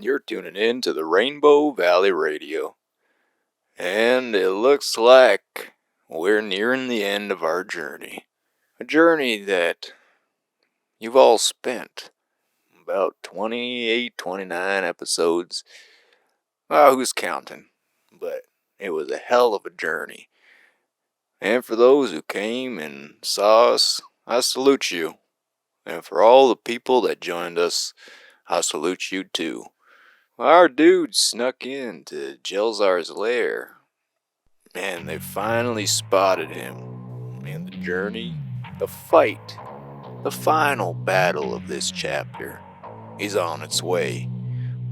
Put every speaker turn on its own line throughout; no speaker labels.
You're tuning in to the Rainbow Valley Radio. And it looks like we're nearing the end of our journey. A journey that you've all spent about 28, 29 episodes. Who's counting? But it was a hell of a journey. And for those who came and saw us, I salute you. And for all the people that joined us, I salute you too. Our dude snuck into Jelzar's lair, and they finally spotted him. And the journey, the fight, the final battle of this chapter is on its way.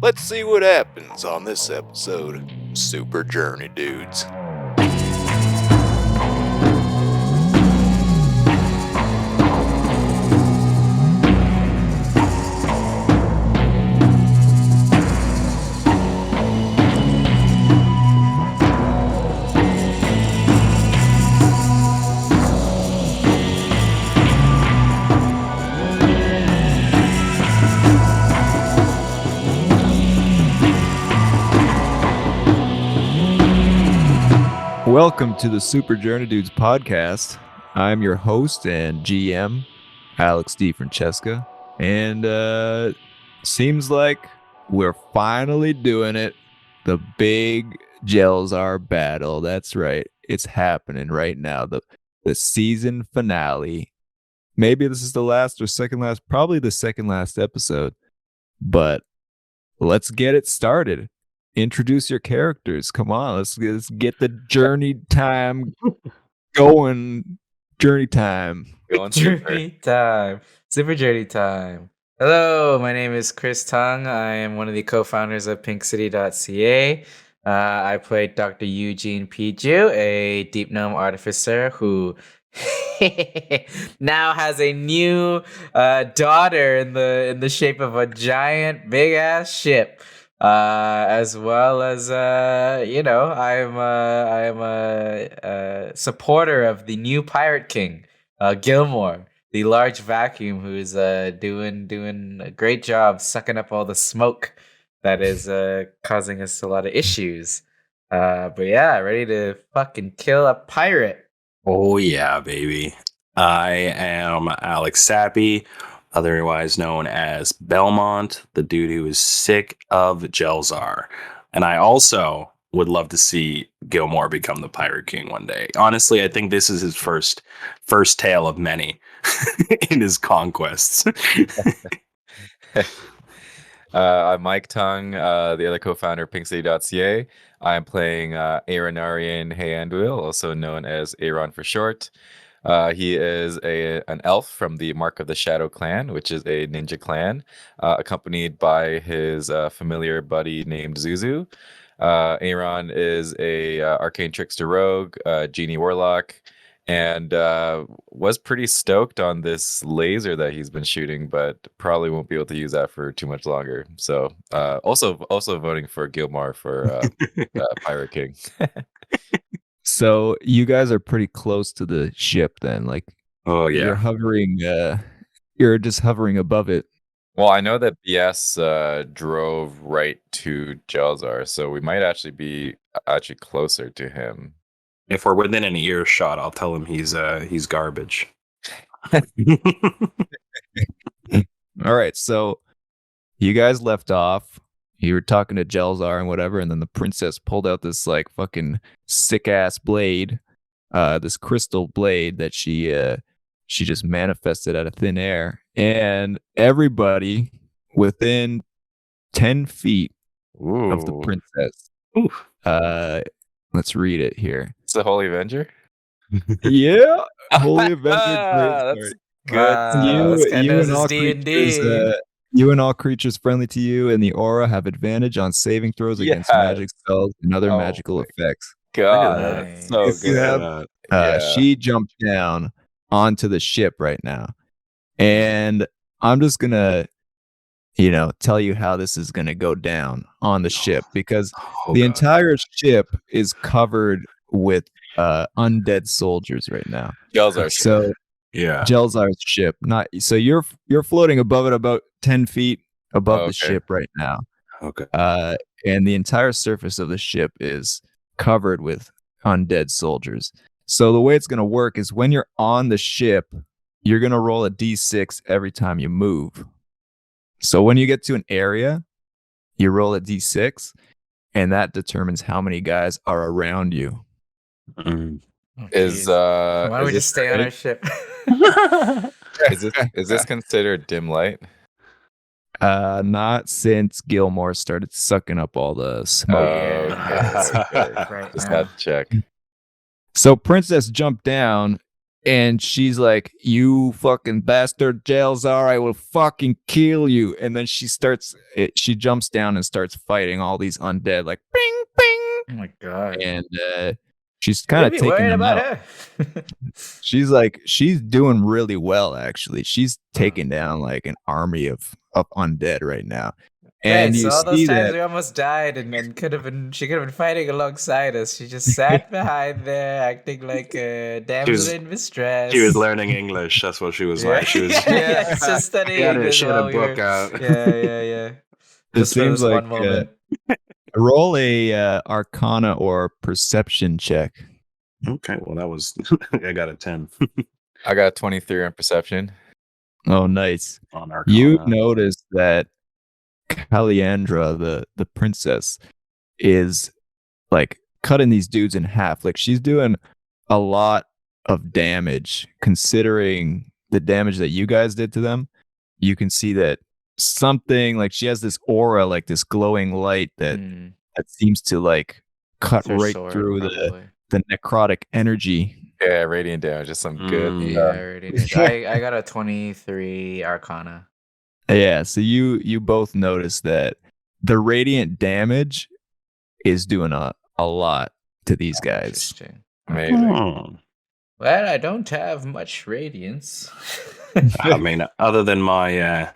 Let's see what happens on this episode of Super Journey Dudes. Welcome to the Super Journey Dudes podcast. I'm your host and GM, Alex DeFrancesca, and seems like we're finally doing it. The big Jelzar battle. That's right. It's happening right now. The season finale. Maybe this is the last or second last, probably the second last episode. But let's get it started. Introduce your characters. Come on, let's get the journey time going. Journey time.
Journey time. Super journey time. Hello, my name is Chris Tung. I am one of the co-founders of pinkcity.ca. I played Dr. Eugene Piju, a deep gnome artificer who now has a new daughter in the shape of a giant big ass ship. As well as I am a supporter of the new Pirate King, Gilmore, the large vacuum, who's doing a great job sucking up all the smoke that is causing us a lot of issues. But yeah, ready to fucking kill a pirate.
Oh yeah, baby. I am Alex Sappy, otherwise known as Belmont, the dude who is sick of Jelzar. And I also would love to see Gilmore become the Pirate King one day. Honestly, I think this is his first tale of many in his conquests.
I'm Mike Tung, the other co-founder of pinkcity.ca. I'm playing Aaronarian Heyanduil, also known as Aaron for short. He is an elf from the Mark of the Shadow clan, which is a ninja clan, accompanied by his familiar buddy named Zuzu. Aaron is a arcane trickster rogue, genie warlock, and was pretty stoked on this laser that he's been shooting, but probably won't be able to use that for too much longer. So also voting for Gilmore for Pirate King.
So you guys are pretty close to the ship then, like,
Oh yeah.
you're hovering, you're just hovering above it.
Well, I know that BS drove right to Jelzar, so we might actually be closer to him.
If we're within an earshot, I'll tell him he's garbage.
All right, so you guys left off. You were talking to Jelzar and whatever, and then the princess pulled out this like fucking sick ass blade, this crystal blade that she just manifested out of thin air, and everybody within 10 feet of the princess. Let's read it here.
It's the Holy Avenger.
Yeah, Holy Avenger.
That's good.
Wow,
You and all creatures friendly to you in the aura have advantage on saving throws against magic spells and other magical effects.
God,
Nice.
that's so good.
She jumped down onto the ship right now, and I'm just gonna, tell you how this is gonna go down on the ship, because the entire ship is covered with undead soldiers right now.
Jelzar.
So
Yeah.
Jelzar's ship. Not so you're floating above it about 10 feet above the ship right now.
Okay.
And the entire surface of the ship is covered with undead soldiers. So the way it's going to work is when you're on the ship, you're going to roll a d6 every time you move. So when you get to an area, you roll a d6, and that determines how many guys are around you.
Mm.
Is
Why don't we
is
just stay on our ship?
is this considered dim light?
Not since Gilmore started sucking up all the smoke.
Yeah. Right
Just
now.
had to check.
So Princess jumped down and she's like, "You fucking bastard, Jelzar, I will fucking kill you." And then she jumps down and starts fighting all these undead, like bing, bing.
Oh my god.
And she's kind of
Maybe
taking
worried
them
about
out.
her.
She's doing really well, actually. She's taking down like an army of undead right now. And
Right,
you
so all those
see
times
that
we almost died and she could have been fighting alongside us. She just sat behind there acting like a damsel in distress.
She was learning English. That's what she was like. She was.
yeah, just studying English
She had
while
a
we
book
were.
out.
Yeah.
it
Just for
seems
this
like
one moment.
roll a Arcana or Perception check.
Okay, well that was. I got a 10
I got 23 on perception.
Oh, nice.
on Arcana.
You notice that Caliandra, the princess, is like cutting these dudes in half. Like she's doing a lot of damage considering the damage that you guys did to them. You can see that something like she has this aura, like this glowing light that seems to like cut right through the necrotic energy.
Yeah, radiant damage is some good.
Yeah, radiant. I got a 23 Arcana.
Yeah, so you both notice that the radiant damage is doing a lot to these guys.
Interesting.
Amazing.
Oh.
Well, I don't have much radiance.
I mean, other than my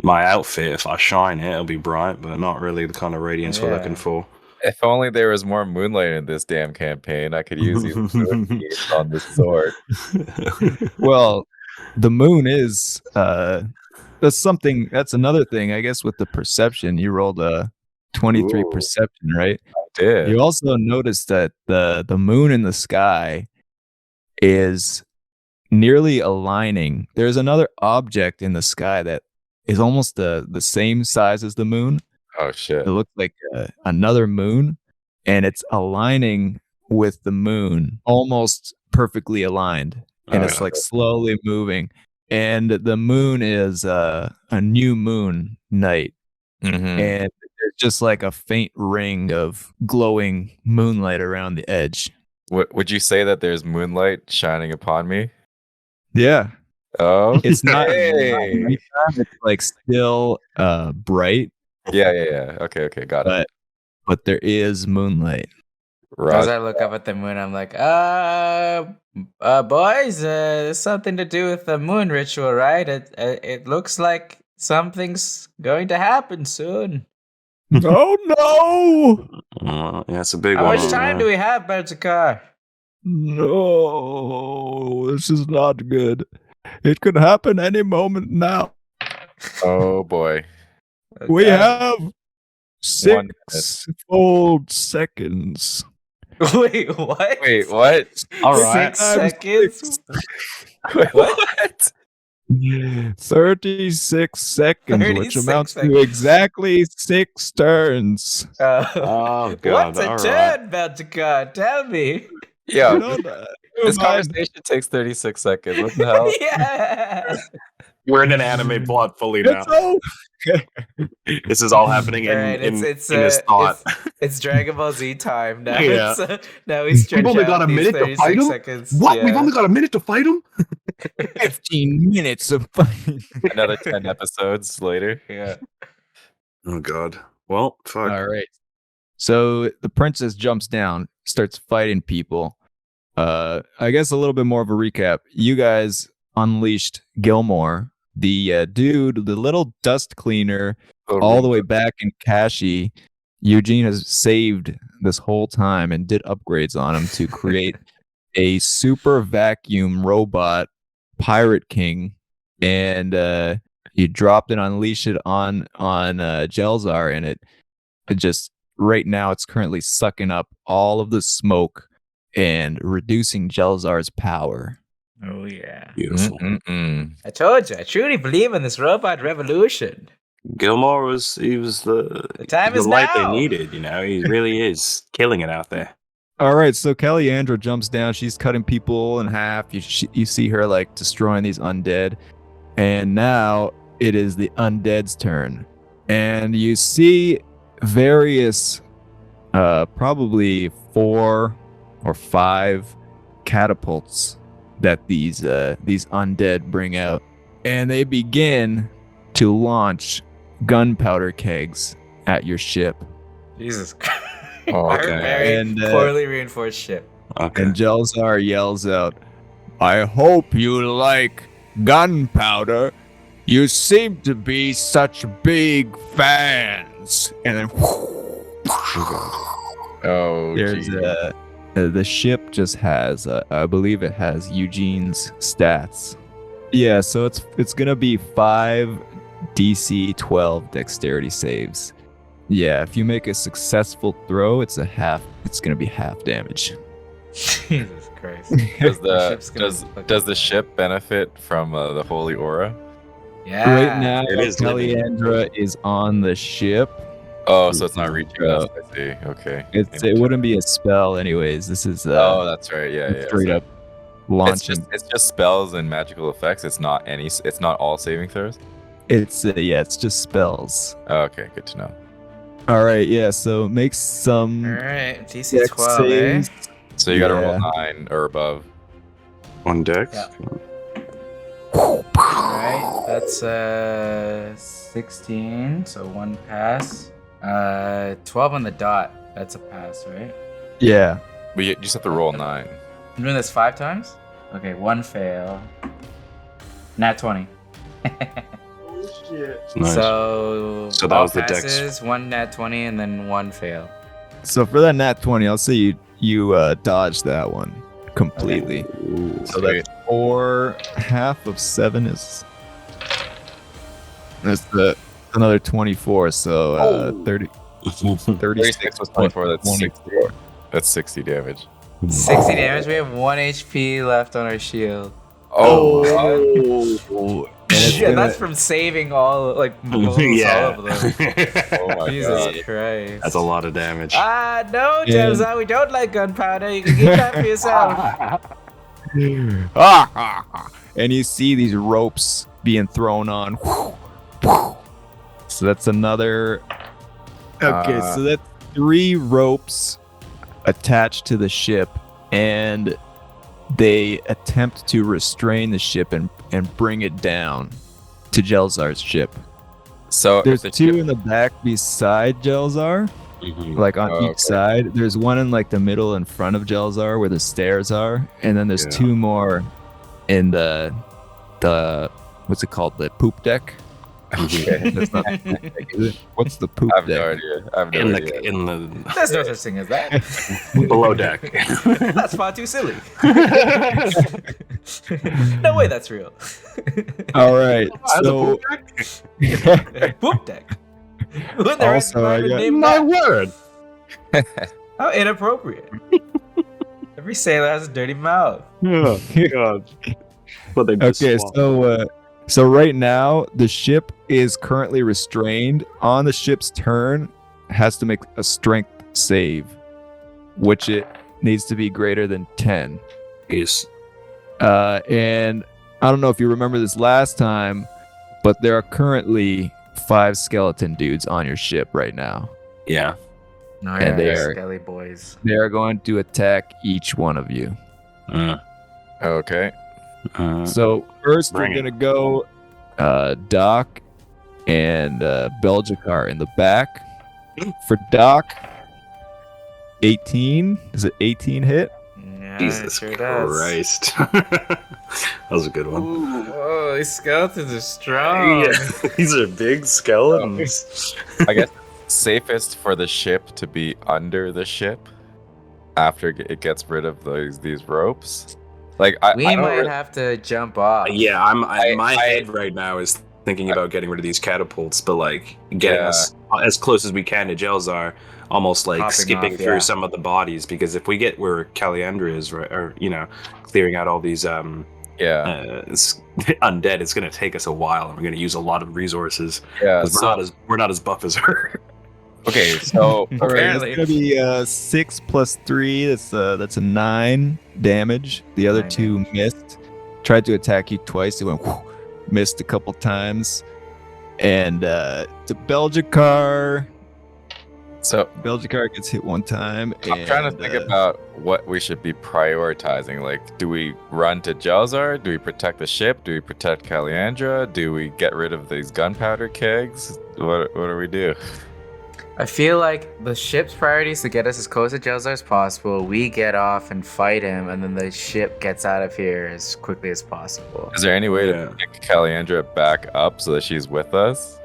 my outfit, if I shine it, it'll be bright, but not really the kind of radiance we're looking for.
If only there was more moonlight in this damn campaign, I could use these moonbeams on this sword.
Well, the moon is that's another thing, I guess, with the perception. You rolled a 23
Ooh.
perception, right?
I did.
You also notice that the moon in the sky is nearly aligning. There's another object in the sky that is almost the same size as the moon.
Oh shit!
It looks like another moon, and it's aligning with the moon, almost perfectly aligned, and it's like slowly moving. And the moon is a new moon night,
Mm-hmm.
and there's just like a faint ring of glowing moonlight around the edge.
Would you say that there's moonlight shining upon me?
Yeah,
Oh,
it's not.
Hey.
It's like still bright,
Yeah. Okay, got it.
but there is moonlight.
As I look up at the moon, I'm like, boys, it's something to do with the moon ritual, right? It looks like something's going to happen soon.
Oh no!
Yeah, it's a big
How
one.
much time do we have, Baljakar?
No, this is not good. It could happen any moment now.
Oh boy.
We have
1
6 full seconds.
Wait, what?
Wait, what?
All right.
6 seconds?
Wait, what?
36 seconds, which
36
amounts
seconds.
to exactly 6 turns.
Oh god!
What's a
all right.
turn, Baljakar? Tell me.
Yeah,
You know that.
this
Never mind.
conversation takes 36 seconds. What the hell?
Yeah.
We're in an anime plot fully now.
It's over.
This is all happening in,
Alright,
in his thought.
It's Dragon Ball Z time now.
Yeah.
Now we stretch
only
out
got a
these
minute to fight
36
him?
seconds.
What?
Yeah.
We've only got a minute to fight him?
15 minutes of fighting.
Another 10 episodes later.
Yeah.
Oh god. Well, fuck.
All right. So the princess jumps down, starts fighting people. I guess a little bit more of a recap. You guys unleashed Gilmore, the dude, the little dust cleaner, all the way back in Kashi. Eugene has saved this whole time and did upgrades on him to create a super vacuum robot pirate king, and he dropped and unleashed it on Jelzar, and It just right now it's currently sucking up all of the smoke and reducing Jelzar's power.
Oh yeah.
Beautiful.
I told you, I truly believe in this robot revolution.
Gilmore was the
time
the
is
light
now.
they needed. He really is killing it out there.
All right, so Kellyanndra jumps down. She's cutting people in half. You see her like destroying these undead. And now it is the undead's turn. And you see various, probably 4 or 5 catapults that these undead bring out. And they begin to launch gunpowder kegs at your ship.
Jesus Christ.
Oh,
Our
okay.
very
And,
poorly reinforced ship.
Okay.
And Jelzar yells out, "I hope you like gunpowder. You seem to be such big fans." And then
Oh,
there's
gee.
the ship just has I believe it has Eugene's stats. Yeah, so it's gonna be 5 DC 12 dexterity saves. Yeah, if you make a successful throw, it's gonna be half damage.
Jesus Christ.
Does
ship's gonna
does
fucking
does the ship benefit from the holy aura?
Yeah.
Right now,
It is living.
Kellyanndra is on the ship.
Oh, so it's not reaching us.
Uh,
I see. Okay.
It wouldn't be a spell anyways. This is
Oh, that's right. Yeah.
straight
So
up launching.
it's just spells and magical effects. It's not all saving throws.
It's just spells.
Oh, okay, good to know.
All right, yeah. So make some
Alright, DC
dex
12, eh?
saves.
So you got to roll
Yeah.
9 or above.
On deck.
Yeah. Alright, that's 16, so 1 pass. 12 on the dot. That's a pass, right?
Yeah.
But you just have to roll 9.
I'm doing this 5 times? Okay, 1 fail. Nat 20.
Nice.
So
So that
all
was the dex.
passes, 1 nat 20, and then 1 fail.
So for that nat 20, I'll say you dodged that one completely. So
Sweet.
that's 4. Half of 7 is another 24. So 30.
36 plus 24. That's 60.
24.
That's 60 damage.
60 damage. We have 1 HP left on our shield.
Oh,
And it's
Yeah,
gonna-
that's from saving all, like, most
Yeah.
all of them.
oh my
Jesus
god.
Christ.
That's a lot of damage.
No, Jelzar, we don't like gunpowder. You can keep that for yourself.
And you see these ropes being thrown on. So that's another. Okay, so that's 3 ropes attached to the ship, and they attempt to restrain the ship and bring it down to Jelzar's ship.
So
There's
if the
2
ship-
in the back beside Jelzar,
Mhm.
like on
Oh,
each
okay.
side. There's one in like the middle in front of Jelzar where the stairs are, and then there's
Yeah.
2 more in the what's it called, the poop deck.
Okay.
That's not the poop deck, is it? What's the poop
I have no
deck?
idea. I have no
in
idea.
the
There's no such thing as that.
below deck.
That's far too silly. No way that's real.
All right, so
Poop deck. Who in their right
Also, I
mind would
got-
name
My
that?
word.
How inappropriate. Every sailor has a dirty mouth.
Oh God. But they just
okay,
swallowed.
so right now the ship is currently restrained. On the ship's turn, has to make a strength save, which it needs to be greater than 10.
Is
And I don't know if you remember this last time, but there are currently 5 skeleton dudes on your ship right now.
yeah.
No,
And they are-
skelly boys.
They are going to attack each one of you.
Okay.
So first we're
Bring it.
gonna go Doc and Belgicar in the back. For Doc, 18. Is it 18 hit?
Yeah,
Jesus
it sure does.
Christ. That was a good one.
Whoa, these skeletons are strong.
Yeah, these are big skeletons.
I guess it's safest for the ship to be under the ship after it gets rid of these ropes. Like
We
I don't
might
really-
have to jump off.
Yeah, my
I-
head right now is thinking about getting rid of these catapults, but like getting
Yeah.
us as close as we can to Jelzar, almost like
Hopping
skipping
off,
through
yeah.
some of the bodies. Because if we get where Caliandra is, right, or clearing out all these undead, it's gonna take us a while, and we're gonna use a lot of resources.
Yeah.
'Cause we're not as buff as her.
Okay, so
All right,
Apparently.
it's gonna be 6 plus 3. That's a 9 damage. The other
9
two missed. Tried to attack you twice. It went whoo, missed a couple times. And to Belgicar.
So
Belgicar gets hit one time.
I'm trying to think about what we should be prioritizing. Like, do we run to Jelzar? Do we protect the ship? Do we protect Caliandra? Do we get rid of these gunpowder kegs? What do we do?
I feel like the ship's priority is to get us as close to Jelzar as possible. We get off and fight him, and then the ship gets out of here as quickly as possible.
Is there any way
Yeah.
to pick Caliandra back up so that she's with us?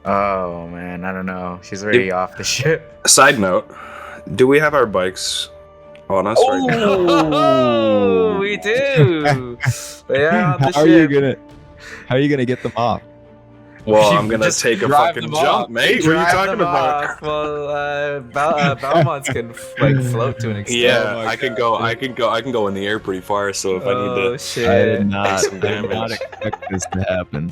Oh man, I don't know. She's already off the ship.
Side note: do we have our bikes on us right now?
Oh, we do. Yeah, on the
how
ship.
are you gonna get them off?
Well,
You
I'm gonna
just
take a
drive
fucking
them
jump,
off.
mate. What are you
Drive
talking
them
about?
off. Well, Belmonts can like float to an extent.
Yeah,
Oh my
I can
God,
go. I can go in the air pretty far. So if I need
Oh
to,
shit!
I did not
damage.
expect this to happen.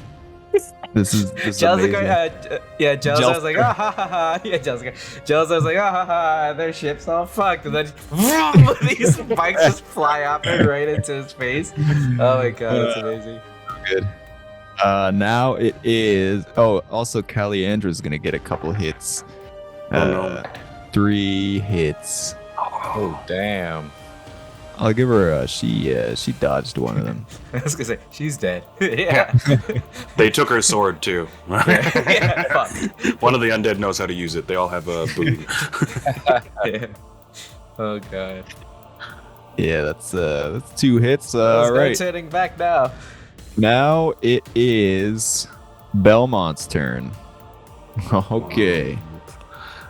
This is
Jelzar,
amazing.
Jelzar was like, ah ha ha ha. Yeah, Jelzar was like, ah ha ha. Their ship's all fucked, and then these bikes just fly off and right into his face. Oh my god, that's amazing.
Good. Now it is. Oh, also Caliandra's gonna get a couple hits.
no.
3 hits.
Oh, damn.
I'll give her. She dodged one of them.
I was gonna say she's dead. Yeah.
They took her sword too.
Yeah. Fuck.
One of the undead knows how to use it. They all have a boon.
Yeah. Oh god.
Yeah, that's 2 hits.
Let's
All
go
right.
turning back now.
Now it is Belmont's turn. Okay.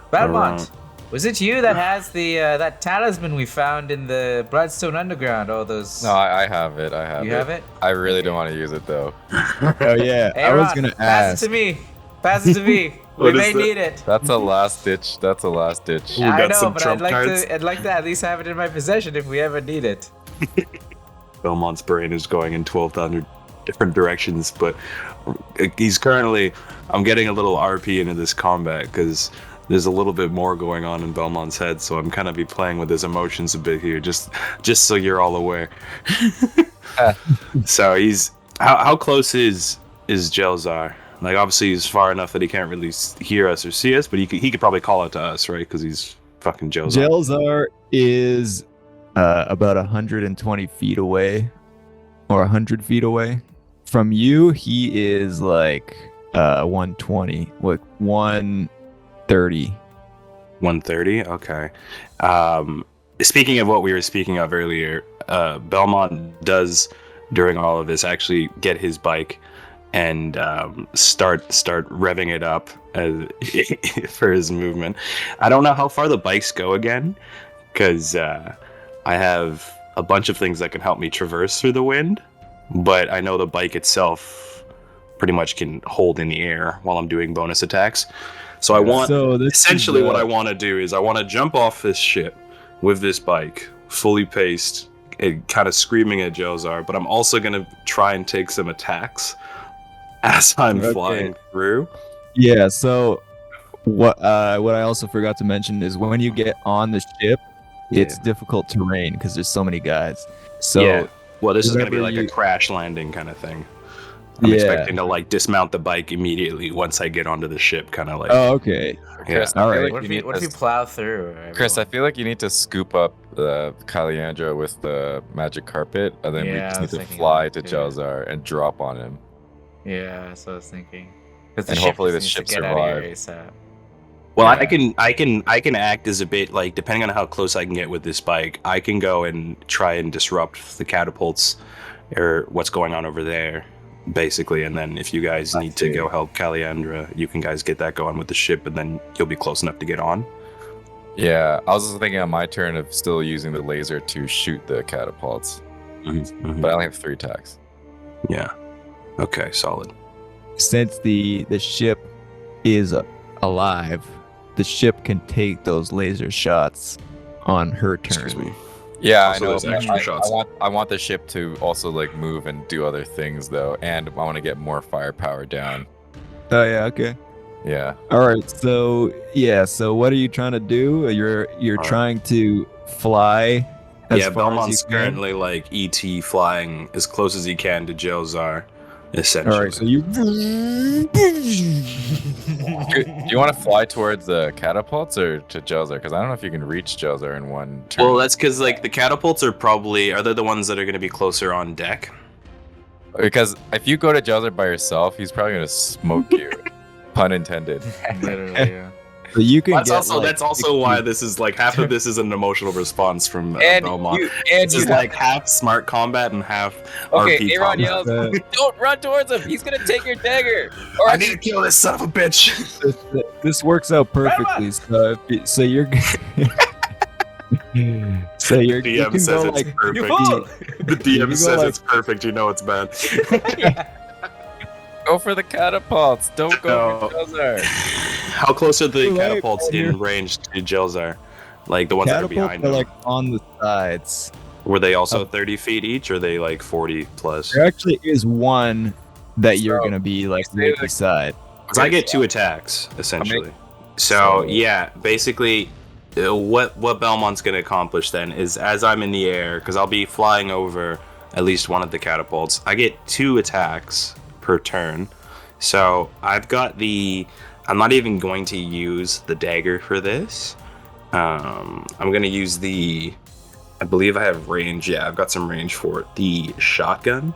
Belmont, was it you that has the that talisman we found in the Bloodstone Underground? All those.
No, I have it.
You have it?
I really don't want to use it though.
Oh yeah, I was
Aaron,
gonna
pass
ask.
it to me. Pass it to me. We
What
may
is that?
need it.
That's a last ditch. That's a last ditch.
Ooh,
I
got
know,
some
but
trump cards.
I'd like to at least have it in my possession if we ever need it.
Belmont's brain is going in 12,000 different directions, but he's currently. I'm getting a little RP into this combat because there's a little bit more going on in Belmont's head, so I'm kind of be playing with his emotions a bit here, just so you're all aware. So he's how close is Jelzar? Like obviously he's far enough that he can't really hear us or see us, but he could probably call out to us, right? Because he's fucking Jelzar.
Jelzar is about 120 feet away, or 100 feet away from you. He is like 120, like 130.
130. Okay. Speaking of what we were speaking of earlier, Belmont does during all of this actually get his bike and start revving it up for his movement. I don't know how far the bikes go again, because I have a bunch of things that can help me traverse through the wind, but I know the bike itself pretty much can hold in the air while I'm doing bonus attacks. So I want essentially what I want to do is I want to jump off this ship with this bike fully paced and kind of screaming at Jelzar, but I'm also going to try and take some attacks as I'm flying through.
Yeah, so what I also forgot to mention is when you get on the ship, it's difficult terrain because there's so many guys. So
yeah. Well, this is going to be like
whenever
a crash landing kind of thing. I'm expecting to like dismount the bike immediately once I get onto the ship, kind of like.
Oh, okay.
Chris,
Yeah.
I
All
feel
right.
like
What if you plow through?
Chris, I
everyone?
feel like you need to scoop up Caliandra with the magic carpet, and then we
Yeah,
just
I
need
was
to
thinking
fly
that
to
too.
Jelzar and drop on him.
Yeah, that's what I was thinking. 'Cause
And
ship
hopefully
just
the
needs to
ship
get out of here
survived.
ASAP.
Well,
Yeah.
I can act as a bit like depending on how close I can get with this bike, I can go and try and disrupt the catapults or what's going on over there, basically. And then if you guys need to go help Caliandra, you can guys get that going with the ship, and then you'll be close enough to get on.
Yeah, I was just thinking on my turn of still using the laser to shoot the catapults, but I only have 3 attacks.
Yeah. Okay, solid.
since the ship is alive, the ship can take those laser shots on her turn.
Excuse me.
Yeah,
Also,
I know.
there's extra shots.
I want the ship to also like move and do other things though, and I want to get more firepower down.
Oh yeah, okay.
Yeah.
All right, so yeah, so what are you trying to do? You're
right.
trying to fly as
Yeah,
far as
Belmont's
you can?
currently like ET flying as close as he can to Jelzar, essentially.
All right, so you
Do you want to fly towards the catapults or to Jelzar? Because I don't know if you can reach Jelzar in one turn.
Well, that's because like the catapults are they the ones that are going to be closer on deck?
Because if you go to Jelzar by yourself, he's probably gonna smoke you. Pun intended.
Literally, yeah.
so you can
That's
get
also
like,
that's also why this is like half of this is an emotional response from Belmont.
and
This is like half smart combat and half
okay,
RP
Aaron
combat.
yells, "Don't run towards him! He's gonna take your dagger!" Or
I need to kill this son of a bitch.
this works out perfectly. So you're so you
DM
can
says
go
it's
like
perfect.
fool!
The
You
DM
go
says
like-
it's perfect. You know it's bad.
go for the catapults. Don't go
No.
for Jelzar.
How close are the
Too late,
catapults
man.
in range to Jelzar? Like the ones that are
catapults
behind
are
them.
like on the sides.
Were they also 30 feet each, or are they like 40 plus?
There actually is one that you're
So,
gonna be like
stay
right
there.
beside.
Because I get 2 attacks essentially. So yeah, basically, what Belmont's gonna accomplish then is, as I'm in the air, because I'll be flying over at least one of the catapults, I get 2 attacks per turn. So I've got I'm not even going to use the dagger for this. I'm gonna use I believe I have range. Yeah, I've got some range for it. The shotgun,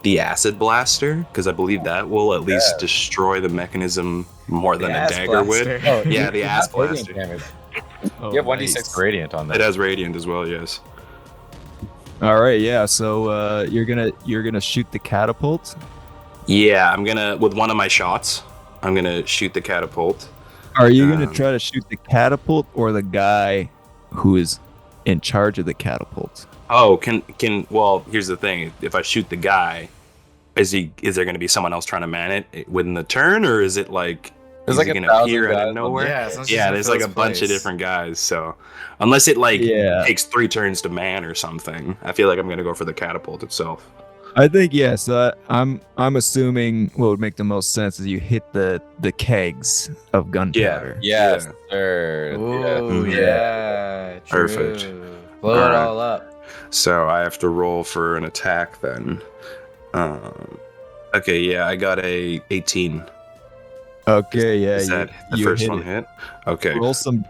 the acid blaster, because I believe that will at least destroy the mechanism more than a
ass
dagger
blaster.
would.
Oh,
Yeah, the ass
radiant
blaster.
damage.
Oh,
You have 1d6
nice.
radiant on
It
that.
has radiant as well. Yes.
All right, yeah. So you're gonna shoot the catapult.
Yeah, I'm gonna with one of my shots. I'm gonna shoot the catapult.
Are you gonna
Um,
try to shoot the catapult or the guy who is in charge of the catapult?
Oh, well, here's the thing. If I shoot the guy, is there going to be someone else trying to man it within the turn, or is it like
There's
is
like
it
a
gonna
thousand
appear out
guys
of
on
nowhere?
Yeah, it's not just
Yeah,
gonna
there's
fill
like a
its
bunch of
place.
different guys. So unless it like
Yeah.
takes 3 turns to man or something, I feel like I'm gonna go for the catapult itself.
I think yes. I'm assuming what would make the most sense is you hit the kegs of gunpowder.
Yes,
Yeah.
sir.
Ooh,
Mhm.
yeah.
Perfect.
True. Blow it
Alright.
all up.
So I have to roll for an attack then. Okay, yeah, I got a 18.
Okay, yeah.
Is that the
you
first
hit
one
it.
hit? Okay.
Roll some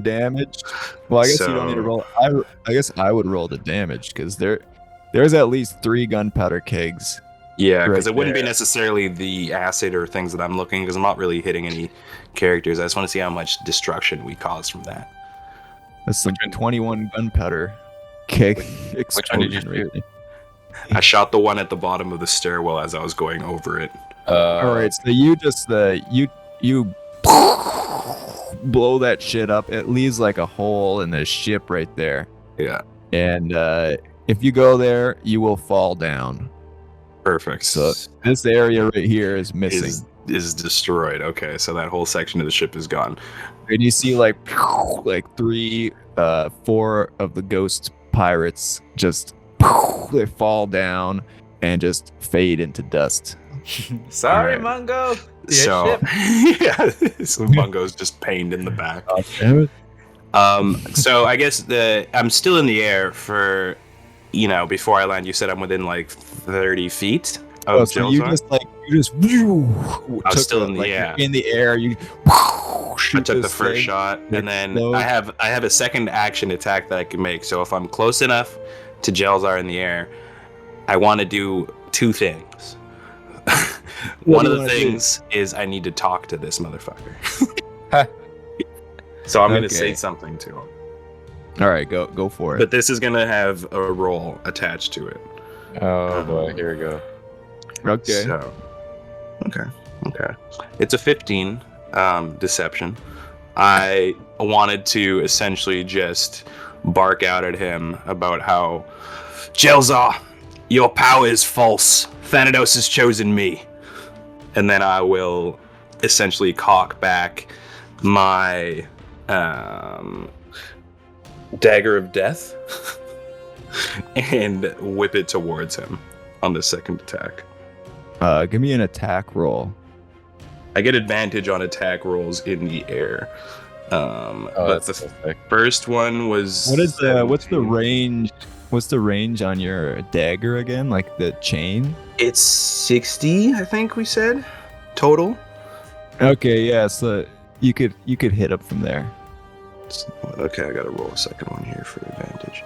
damage. Well, I guess you don't need to roll. I guess I would roll the damage because there's at least 3 gunpowder kegs.
Yeah, because
Right
it wouldn't be
there.
necessarily the acid or things that I'm looking, because I'm not really hitting any characters. I just want to see how much destruction we cause from that.
That's some
Which one?
21 gunpowder keg
one did you
explosion right
shoot?
there.
I shot the one at the bottom of the stairwell as I was going over it.
All right, so you just you blow that shit up. It leaves like a hole in the ship right there,
Yeah,
and if you go there, you will fall down.
perfect.
So this area right here is missing,
is destroyed. Okay, so that whole section of the ship is gone.
and you see like 3, 4 of the ghost pirates just they fall down and just fade into dust.
Sorry,
Alright.
Mungo.
So yeah, so Mungo's just pained in the back. So I guess I'm still in the air for, before I land. You said I'm within like 30 feet of
So
Jelzar.
you just
I was still in the
you're
air.
in the air. You
I
shoot
took the
this
first
thing.
shot, and then
explode.
I have a second action attack that I can make. So if I'm close enough to Jelzar in the air, I want to do 2 things. One
do
of
you
the
wanna
things is I need to talk to this motherfucker. So I'm going to
Okay.
say something to him.
All right, go for it.
But this is going to have a roll attached to it.
Oh boy, here we go.
Okay.
So, okay. It's a 15 deception. I wanted to essentially just bark out at him about how, Jelzar, your power is false. Thanatos has chosen me. and then I will essentially cock back my dagger of death and whip it towards him on the second attack.
Give me an attack roll.
I get advantage on attack rolls in the air. But the first one was
What's the
17.
range? What's the range on your dagger again? Like the chain?
It's 60, I think we said total.
Okay, yeah. So you could hit up from there.
Okay, I gotta roll a second one here for advantage.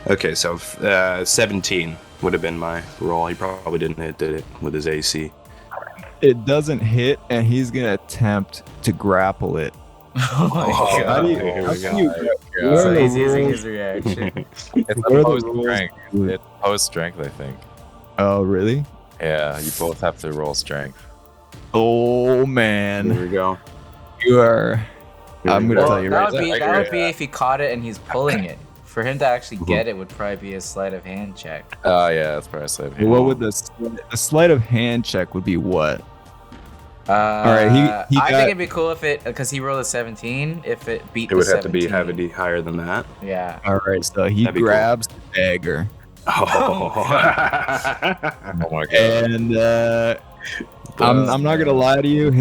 Okay, so 17 would have been my roll. He probably didn't hit, did it, with his AC?
It doesn't hit, and he's gonna attempt to grapple it.
Oh my
Oh,
god. So he's using his reaction.
It's
What are the
opposed
rules?
strength. It's opposed strength, I think.
Oh, really?
Yeah, you both have to roll strength.
Oh
Here
man,
we go.
you are. I'm gonna
Well,
tell you
that
right.
would be
I
that
agree,
would be if he caught it and he's pulling it. For him to actually get it would probably be a sleight of hand check.
Oh, yeah, that's probably said.
What would the sleight of hand check would be? What? right, he
I
got-
think it'd be cool if it, because he rolled a 17, if it beat
It would
the
have to be
17.
heavy higher than that.
Yeah.
All right, so he
That'd be cool.
grabs the dagger,
Oh,
Oh my god.
and I'm not gonna lie to you.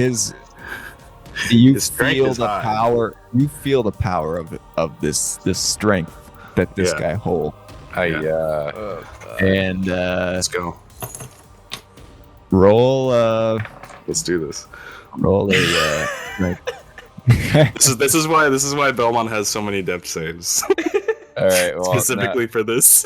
You
His strength
feel
is
the
high.
power. You feel the power of this strength that this
Yeah.
guy holds.
Oh, God.
And
Let's go.
roll
Let's do this.
roll a strength.
This is why Belmont has so many depth saves
All right. Well,
specifically for this.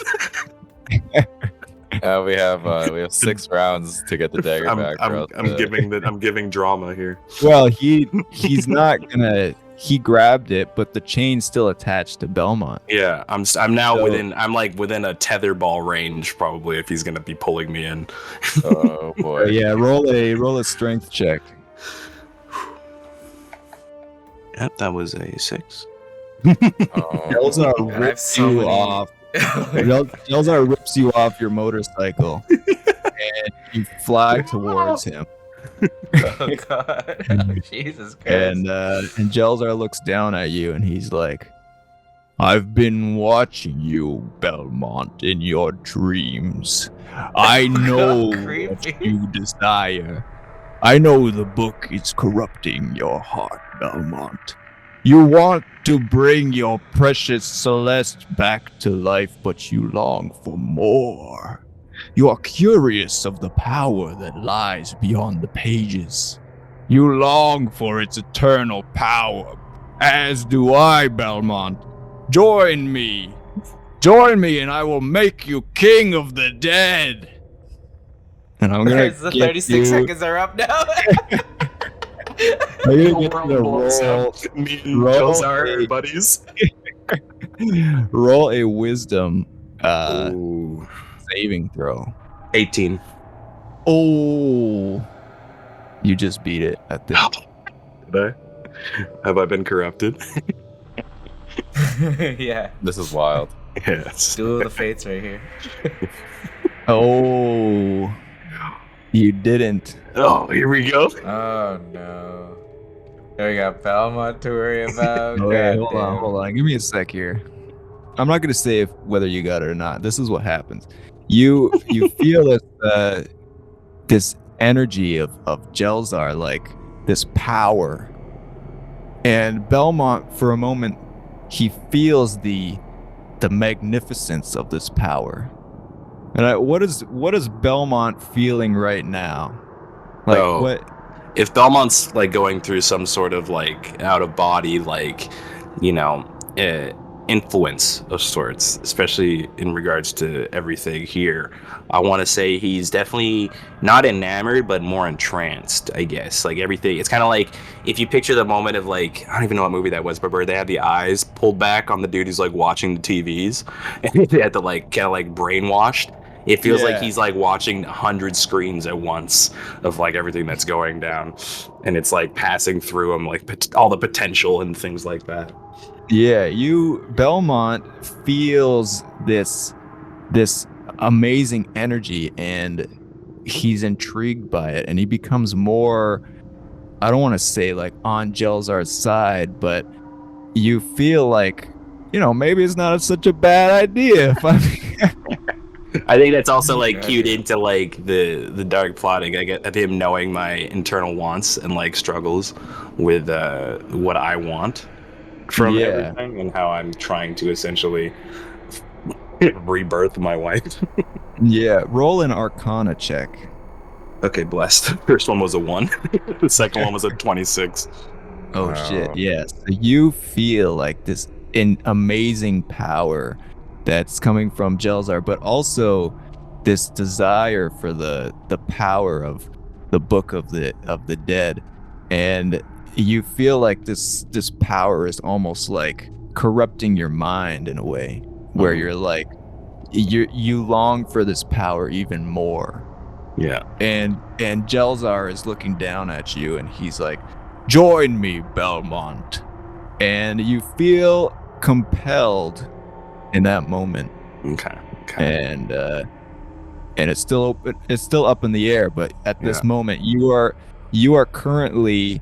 we have 6 rounds to get the dagger back.
I'm giving drama here.
Well, he's not gonna. He grabbed it, but the chain's still attached to Belmont.
Yeah, I'm now
So-
within a tether ball range probably if he's gonna be pulling me in.
Oh boy.
Yeah, roll a strength check.
Yep, that was a 6.
Oh.
Jelzar
God, I have
rips
so
you
many-
off. Jelzar rips you off your motorcycle, and you fly towards him.
Oh god. Jesus Christ.
And Jelzar looks down at you, and he's like, "I've been watching you, Belmont, in your dreams. I know what
Creepy.
you desire. I know the book is corrupting your heart, Belmont. You want to bring your precious Celeste back to life, but you long for more. You are curious of the power that lies beyond the pages. You long for its eternal power, as do I, Belmont. Join me, and I will make you king of the dead." And I'm gonna
the
get
36
you,
seconds are up now.
I'm gonna get you to roll.
Me and
Roll
Jelzar
a-
are buddies.
Roll a wisdom
Ooh.
saving throw.
18.
Oh, you just beat it, I think.
Did I? Have I been corrupted?
Yeah.
This is wild.
Yes.
Duel of the Fates right here.
Oh, you didn't.
Oh, here we go.
Oh no. There we got Belmont to worry about.
Okay,
God
hold on. Give me a sec here. I'm not gonna say whether you got it or not. This is what happens. You feel this energy of Jelzar, like this power, and Belmont for a moment he feels the magnificence of this power. And what is Belmont feeling right now? Like
Oh.
what?
If Belmont's like going through some sort of like out of body, like, you know, influence of sorts, especially in regards to everything here, I want to say he's definitely not enamored, but more entranced, I guess. Like everything, it's kind of like if you picture the moment of like, I don't even know what movie that was, but where they had the eyes pulled back on the dude who's like watching the TVs, and they had to like kind of like brainwashed. It feels like
Yeah.
he's like watching 100 screens at once of like everything that's going down, and it's like passing through him, like all the potential and things like that.
Yeah, Belmont feels this amazing energy, and he's intrigued by it, and he becomes more, I don't want to say like on Jelzar's side, but you feel like, maybe it's not such a bad idea if
I think that's also like cued into like the dark plotting. I get of him knowing my internal wants and like struggles with what I want from everything, and how I'm trying to essentially rebirth my wife.
Yeah, roll an Arcana check.
Okay, blessed. The first one was a 1. The second one was a 26.
Oh shit, yeah. So you feel like this amazing power that's coming from Jelzar, but also this desire for the power of the Book of the Dead. And you feel like this power is almost like corrupting your mind in a way where you're like you long for this power even more.
Yeah.
And Jelzar is looking down at you, and he's like, "Join me, Belmont." And you feel compelled in that moment.
Okay.
And it's still open. It's still up in the air, but at this moment, you are currently.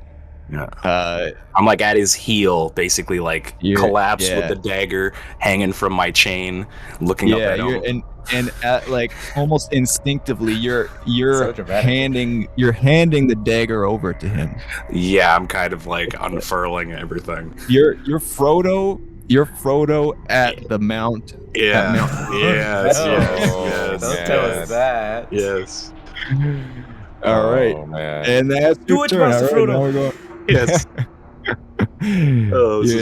I'm like at his heel, basically, like collapsed with the dagger hanging from my chain, looking up at him.
And at, like almost instinctively, you're
So
handing the dagger over to him.
Yeah, I'm kind of like unfurling everything.
You're Frodo at the Mount.
Yeah. Yes.
Don't tell us that.
Yes.
All right,
man.
and that's
Do
your
it,
turn.
Master
All right,
Frodo.
now we're going.
Yes.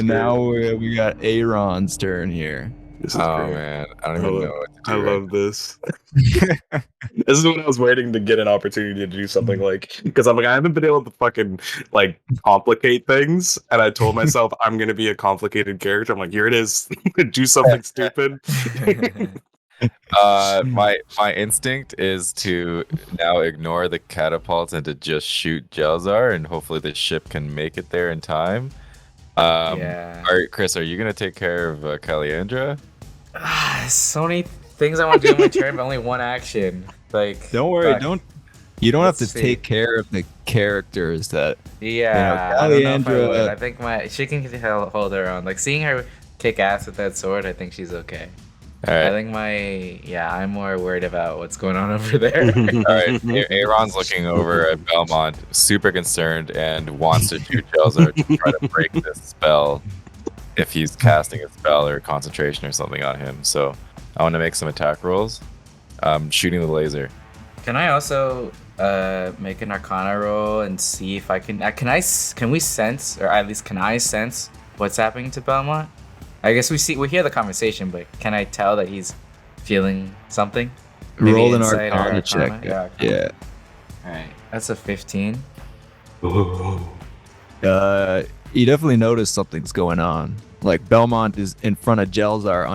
Now we got Aaron's turn here.
This is great.
Man, I don't even know what to do.
I love this. This is when I was waiting to get an opportunity to do something like, because I'm like, I haven't been able to fucking like complicate things, and I told myself I'm gonna be a complicated character. I'm like, here it is, do something stupid.
My instinct is to now ignore the catapults and to just shoot Jelzar, and hopefully the ship can make it there in time. All right, Chris, are you gonna take care of Kaliandra?
So many things I want to do in my turn, but only one action. Like,
Don't worry,
fuck.
you don't have
Let's
to
see.
take care of the characters that.
Yeah, I don't know if I
Kaliandra,
would. I think she can hold her own. Like, seeing her kick ass with that sword, I think she's okay.
All right.
I think I'm more worried about what's going on over there.
All right, Aaron's looking over at Belmont, super concerned, and wants to shoot Jelzar to try to break this spell if he's casting a spell or concentration or something on him. So I want to make some attack rolls. Shooting the laser.
Can I also make an Arcana roll and see if I can? Can we sense, or at least can I sense what's happening to Belmont? I guess we hear the conversation, but can I tell that he's feeling something? Maybe
Roll an
insight or
Arcana check.
Arcana?
Yeah.
All right, that's a 15.
You definitely notice something's going on. Like Belmont is in front of Jelzar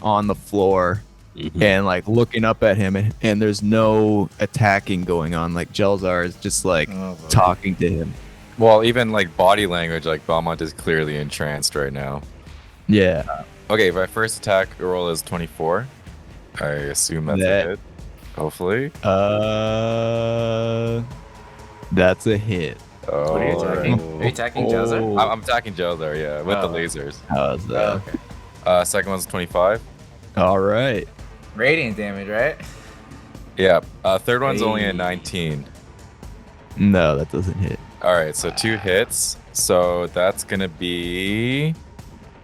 on the floor, and like looking up at him, and there's no attacking going on. Like Jelzar is just like talking to him.
Well, even like body language, like Belmont is clearly entranced right now.
Yeah.
Okay, my first attack roll is 24. I assume that's a hit. Hopefully.
That's a hit.
Oh,
What are you attacking? Are you attacking Jelzar?
I'm attacking Jelzar, yeah, with the lasers.
How's that?
Okay.
Second one's 25.
All right.
Radiant damage, right?
Yeah. Third one's only a 19.
No, that doesn't hit.
All right, so 2 hits. So that's gonna be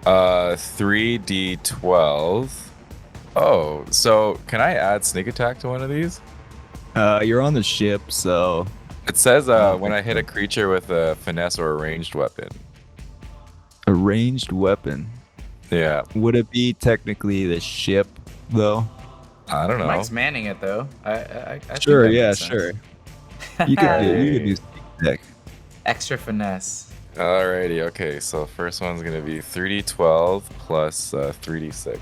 3d12. Oh, so can I add sneak attack to one of these?
You're on the ship, so
It says when I hit a creature with a finesse or a ranged weapon.
a ranged weapon.
Yeah,
Would it be technically the ship, though?
I don't know.
Mike's manning it though. I think
Sure,
that
yeah,
makes sense.
sure. You could do sneak attack.
Extra finesse.
Alrighty, okay, so first one's gonna be 3d12 plus 3d6.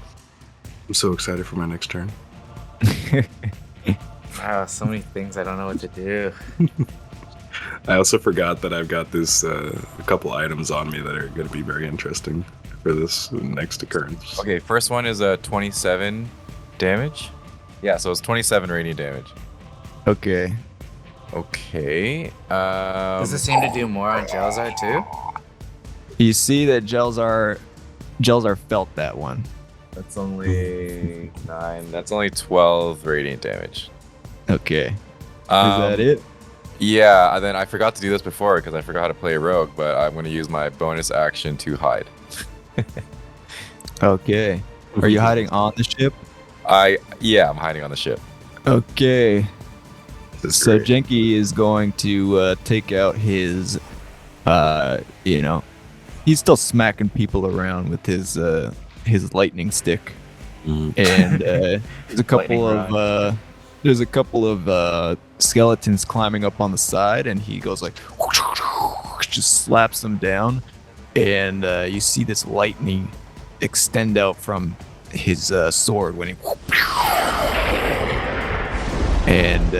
I'm so excited for my next turn.
Wow, so many things I don't know what to do.
I also forgot that I've got this a couple items on me that are going to be very interesting for this next occurrence.
Okay, first one is 27 damage. Yeah, so it's 27 radiant damage.
Okay.
Okay.
Does it seem to do more on Jelzar too?
You see that Jelzar felt that one.
That's only 9. That's only 12 radiant damage.
Okay. Is
Um,
that it?
Yeah, and then I forgot to do this before because I forgot how to play rogue, but I'm going to use my bonus action to hide.
Okay. Are you hiding on the ship?
I'm hiding on the ship.
Okay.
This is
So
great.
Jenki is going to take out his, he's still smacking people around with his lightning stick,
Mhm.
and there's a couple of skeletons climbing up on the side, and he goes like, just slaps them down, and you see this lightning extend out from his sword when he, and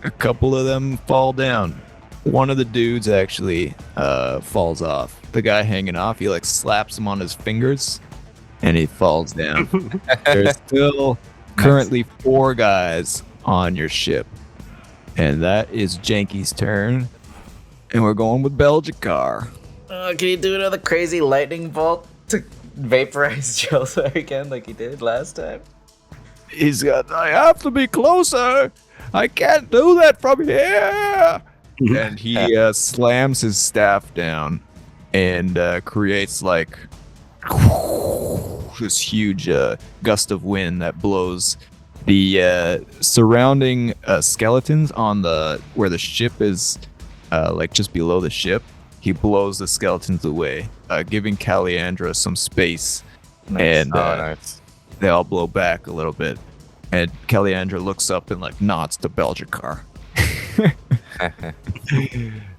a couple of them fall down. One of the dudes actually falls off. The guy hanging off, he like slaps him on his fingers, and he falls down. There's still currently 4 guys on your ship, and that is Janky's turn. And we're going with Belgicar.
Can you do another crazy lightning bolt to vaporize Jelzar again like he did last time?
He's got, I have to be closer. I can't do that from here. And he slams his staff down and creates like this huge gust of wind that blows the surrounding skeletons on the where the ship is, like just below the ship. He blows the skeletons away, giving Caliandra some space, and
Nice.
they all blow back a little bit. And Caliandra looks up and like nods to Belgicar.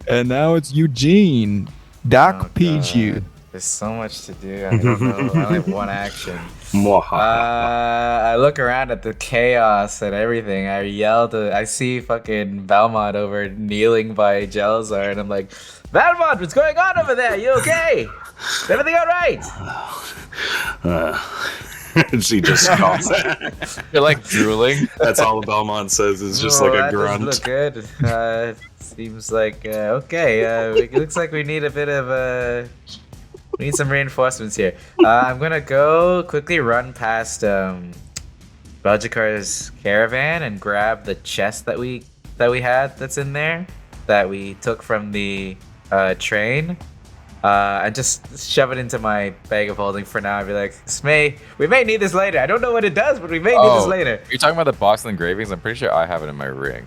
And now it's Eugene. Doc Pichu.
God. There's so much to do. I don't know. I only have one action.
Mwahaha.
I look around at the chaos and everything. I yell to. I see fucking Valmont over kneeling by Jelzar, and I'm like, Valmont, what's going on over there? You okay? Is everything all right?
She just calls.
You're like drooling.
That's all Belmont says is just like a
that
grunt.
doesn't look good. Seems like okay. It looks like we need a bit of we need some reinforcements here. I'm gonna go quickly run past Belgicar's caravan and grab the chest that we had that's in there that we took from the train. And just shove it into my bag of holding for now. I'd be like, we may need this later. I don't know what it does, but we may need this later.
You're talking about the box of engravings? I'm pretty sure I have it in my ring.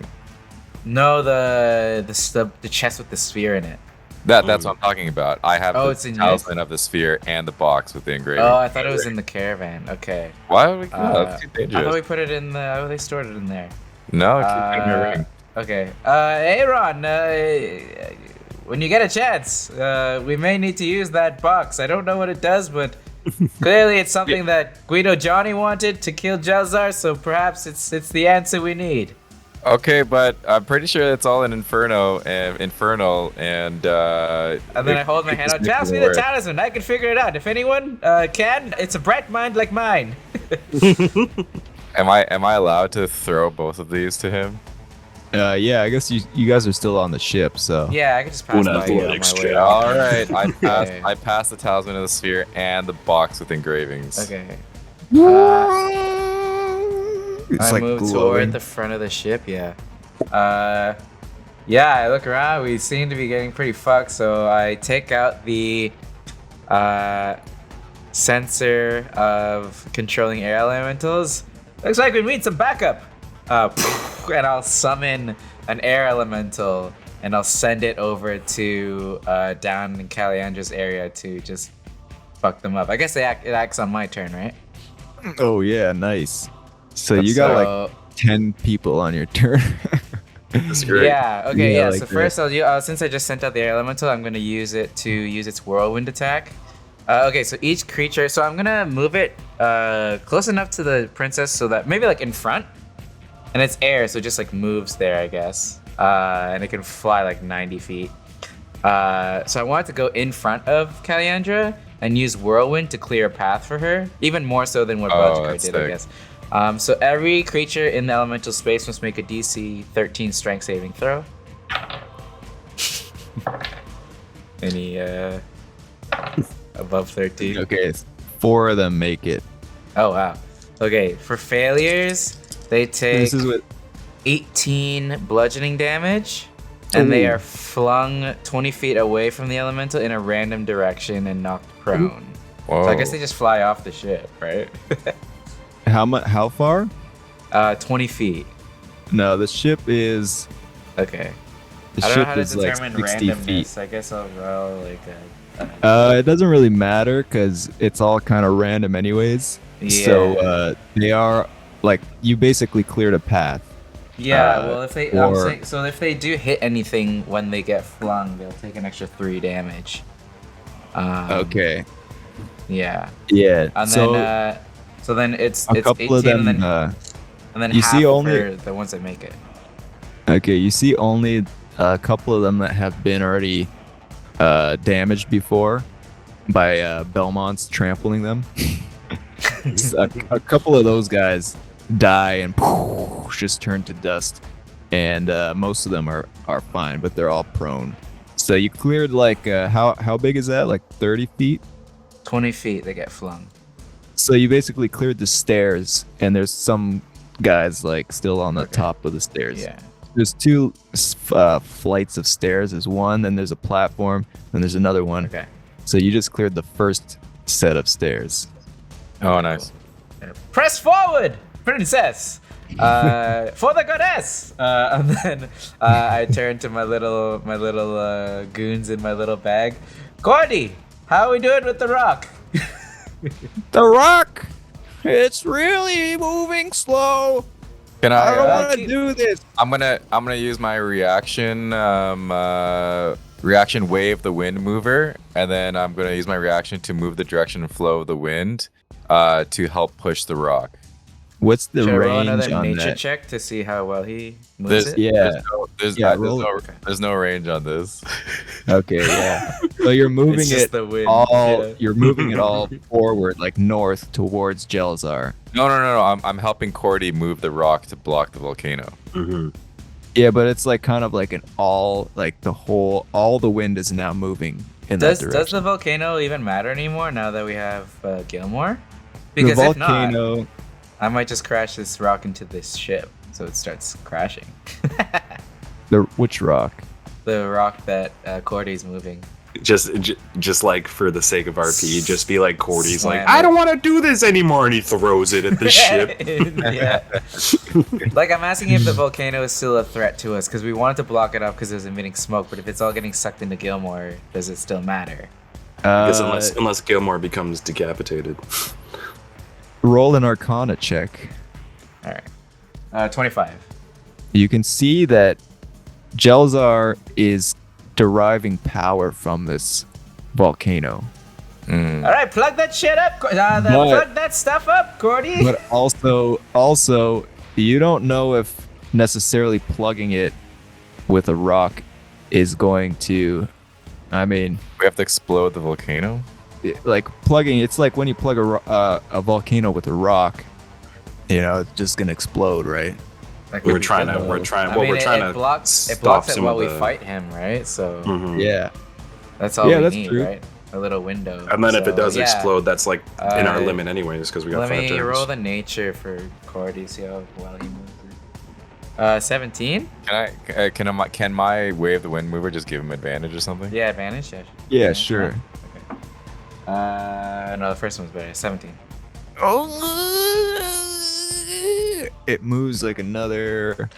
No, the chest with the sphere in it.
That's what I'm talking about. I have the
it's in
talisman of the sphere and the box with the engraving.
Oh, I thought it was in the caravan. Okay.
Why would we? No, that's too
I thought
dangerous.
we put it in the. Oh, they stored it in there.
No, keep it in your ring.
Okay. Aaron, when you get a chance, we may need to use that box. I don't know what it does, but clearly it's something that Guido Johnny wanted to kill Jelzar, so perhaps it's the answer we need.
Okay, but I'm pretty sure it's all in infernal, and
And then I hold my hand out. Pass me the talisman. I can figure it out. If anyone can, it's a bright mind like mine.
Am I allowed to throw both of these to him?
Yeah, I guess you guys are still on the ship, so.
Yeah, I can just pass
An
by you on
athletics
my way.
check.
All right,
Okay.
I passed the talisman of the sphere and the box with engravings.
Okay.
It's
I
like
move
glowing.
toward the front of the ship, yeah. Yeah, I look around. We seem to be getting pretty fucked, so I take out the sensor of controlling air elementals. Looks like we need some backup. And I'll summon an air elemental, and I'll send it over to down in Caliandra's area to just fuck them up. I guess it acts on my turn, right?
Oh yeah, nice. So you got like 10 people on your turn.
That's great.
Yeah. Okay.
Yeah,
Yeah.
like
So first, since I just sent out the air elemental, I'm gonna use it to use its whirlwind attack. Okay. So each creature. So I'm gonna move it close enough to the princess so that maybe like in front, and it's air, so it just like moves there, I guess. And it can fly like 90 feet. So I want it to go in front of Caliandra and use whirlwind to clear a path for her, even more so than what Belgicar
that's
did, I
sick.
guess. So every creature in the elemental space must make a DC 13 strength saving throw. Any above 13?
Okay, 4 of them make it.
Oh wow. Okay, for failures, they take
This is what
18 bludgeoning damage, and they
Ooh.
are flung 20 feet away from the elemental in a random direction and knocked prone.
Whoa.
So I guess they just fly off the ship, right?
how far?
20 feet.
No, the ship is
Okay.
the
I don't know
ship
how to
is like
determine
60
randomness.
feet.
I guess I'll roll like
It doesn't really matter because it's all kind of random anyways. So they are like you basically cleared a path.
yeah. Well, if they
or-
so if they do hit anything when they get flung, they'll take an extra 3 damage.
Okay.
Yeah.
Yeah.
And
so
then so then it's
a couple
18
of them.
and then
you
half
see only-
for the ones that make it.
Okay, you see only a couple of them that have been already damaged before by Belmont's trampling them. So a couple of those guys die and just turn to dust, and most of them are fine, but they're all prone. So you cleared like how big is that? Like 30 feet?
20 feet, they get flung.
So you basically cleared the stairs, and there's some guys like still on the
Okay.
top of the stairs.
Yeah.
There's 2 flights of stairs. There's one, then there's a platform, then there's another one.
Okay.
So you just cleared the first set of stairs.
Oh, nice.
Press forward, princess, for the goddess. And then I turn to my little goons in my little bag. Gordy, how are we doing with the rock?
The rock! It's really moving slow.
Can
I don't
I?
want to do this.
I'm gonna use my reaction reaction wave the wind mover, and then I'm gonna use my reaction to move the direction and flow of the wind to help push the rock.
What's the
Should I roll
range
another
on
nature
that?
check to see how well he moves
This,
it?
Yeah.
There's no range on this.
Okay, yeah. So you're moving
It's just
it
the wind.
all.
Yeah.
You're moving it all forward, like north towards Jelzar.
No. I'm helping Cordy move the rock to block the volcano.
Mm-hmm.
Yeah, but it's like kind of like an all the wind is now moving in that
Does
direction.
the volcano even matter anymore now that we have Gilmore?
The
Because if not,
volcano.
I might just crash this rock into this ship, so it starts crashing.
Which rock?
The rock that Cordy's moving.
Just like for the sake of RP, just be like Cordy's
Slam
like,
it.
I don't want to do this anymore, and he throws it at the ship.
Yeah. Like, I'm asking if the volcano is still a threat to us, because we wanted to block it up because it was emitting smoke, but if it's all getting sucked into Gilmore, does it still matter?
Because unless Gilmore becomes decapitated.
Roll an Arcana check.
Alright. 25.
You can see that Jelzar is deriving power from this volcano.
Alright, plug that shit up. Plug that stuff up, Cordy.
But also, you don't know if necessarily plugging it with a rock is going to. I mean,
We have to explode the volcano.
like plugging. It's like when you plug a volcano with a rock. You know, it's just gonna explode, right?
Like,
We're trying to
we're
trying
it
to
blocks it
stop
it
some
while
of
we
the-
fight him, right? So
Mhm.
Yeah.
that's all
Yeah,
we
that's
need,
true.
right? A little window.
And then if it
So,
does
yeah.
explode, that's like in our
Uh,
limit anyways, because we got
Let
5
me
turns.
roll the nature for Cordy, see how well he moves it. 17?
Can my wave the wind mover just give him advantage or something?
Yeah, advantage? Yeah,
Yeah, sure.
Okay. No, the first one's better. 17.
It moves like another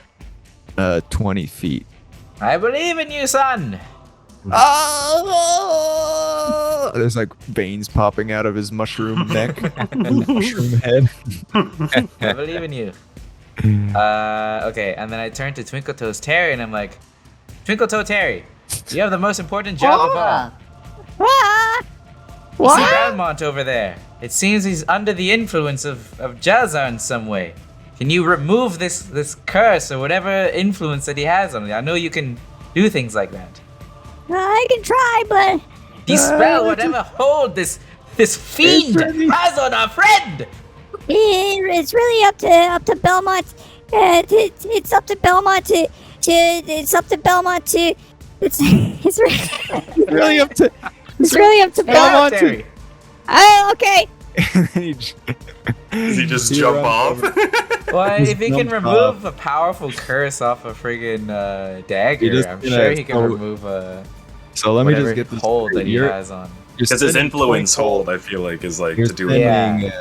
20 feet.
I believe in you, son!
There's like veins popping out of his mushroom neck, mushroom head.
I believe in you. Okay, and then I turn to Twinkle Toes Terry and I'm like, Twinkle Toe Terry, you have the most important job of all. You see Belmont over there? It seems he's under the influence of Jelzar in some way. Can you remove this curse or whatever influence that he has on it? I know you can do things like that.
I can try, but
Dispel whatever hold this fiend has on our friend.
It's really up to Belmont. It's up to Belmont to it's up to Belmont to it's
Really up to
it's really up to Belmont.
Terry.
Oh, okay.
Does he just jump off?
Well, if he can
jump
remove a powerful curse off a friggin' dagger,
just
I'm
gonna
sure he can
throw-
remove a
So let me
whatever
just get this
hold that
straight.
he
You're-
has on.
you're
Because his
sending
influence
Twinkle-
hold, I feel like, is like
You're
to do it.
sending,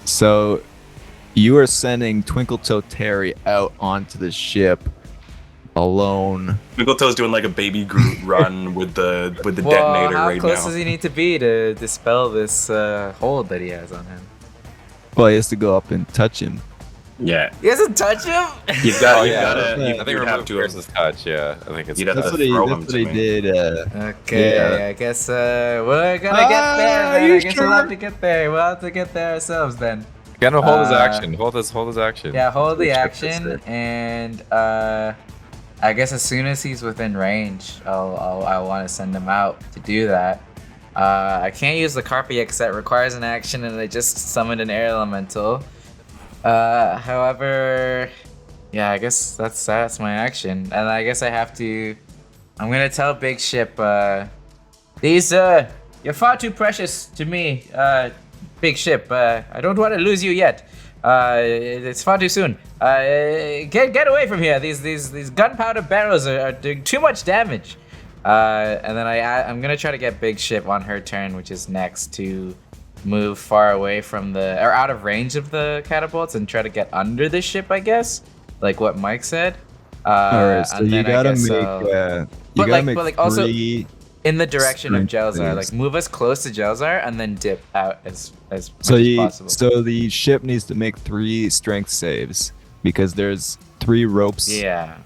so you are sending Twinkle Toe Terry out onto the ship alone.
Twinkletoe's doing like a baby Groot run with the
Well,
detonator
how
right
close
now.
does he need to be to dispel this hold that he has on him?
Well, he has to go up and touch him.
Yeah,
He doesn't touch him.
you've got,
Oh,
you've
yeah.
got to.
I
You
I think
would have
remove
to.
curses touch. Yeah, I think it's.
You'd have
That's
to
what he,
throw
that's
him
what
to
he
me.
did.
Okay,
Yeah.
I guess we're gonna get there.
Are
Man.
you
I guess we'll
sure?
have to get there. We'll have to get there ourselves then.
Gotta hold his
Uh,
action. Hold his action.
Yeah, hold the
Switch up
action,
this
and I guess as soon as he's within range, I want to send him out to do that. I can't use the Carpe because that requires an action, and I just summoned an air elemental. However, yeah, I guess that's my action, and I guess I have to. I'm gonna tell Big Ship, you're far too precious to me, Big Ship. I don't want to lose you yet. It's far too soon. Get away from here. These gunpowder barrels are doing too much damage. And then I'm gonna try to get Big Ship on her turn, which is next, to move far away from or out of range of the catapults and try to get under the ship, I guess, like what Mike said.
All right, so
and
you
then I
gotta
guess,
make.
but like also
three.
in the direction of
strength
Jelzar,
saves.
like move us close to Jelzar and then dip out as much
So
as possible.
so the ship needs to make 3 strength saves because there's 3 ropes.
Yeah,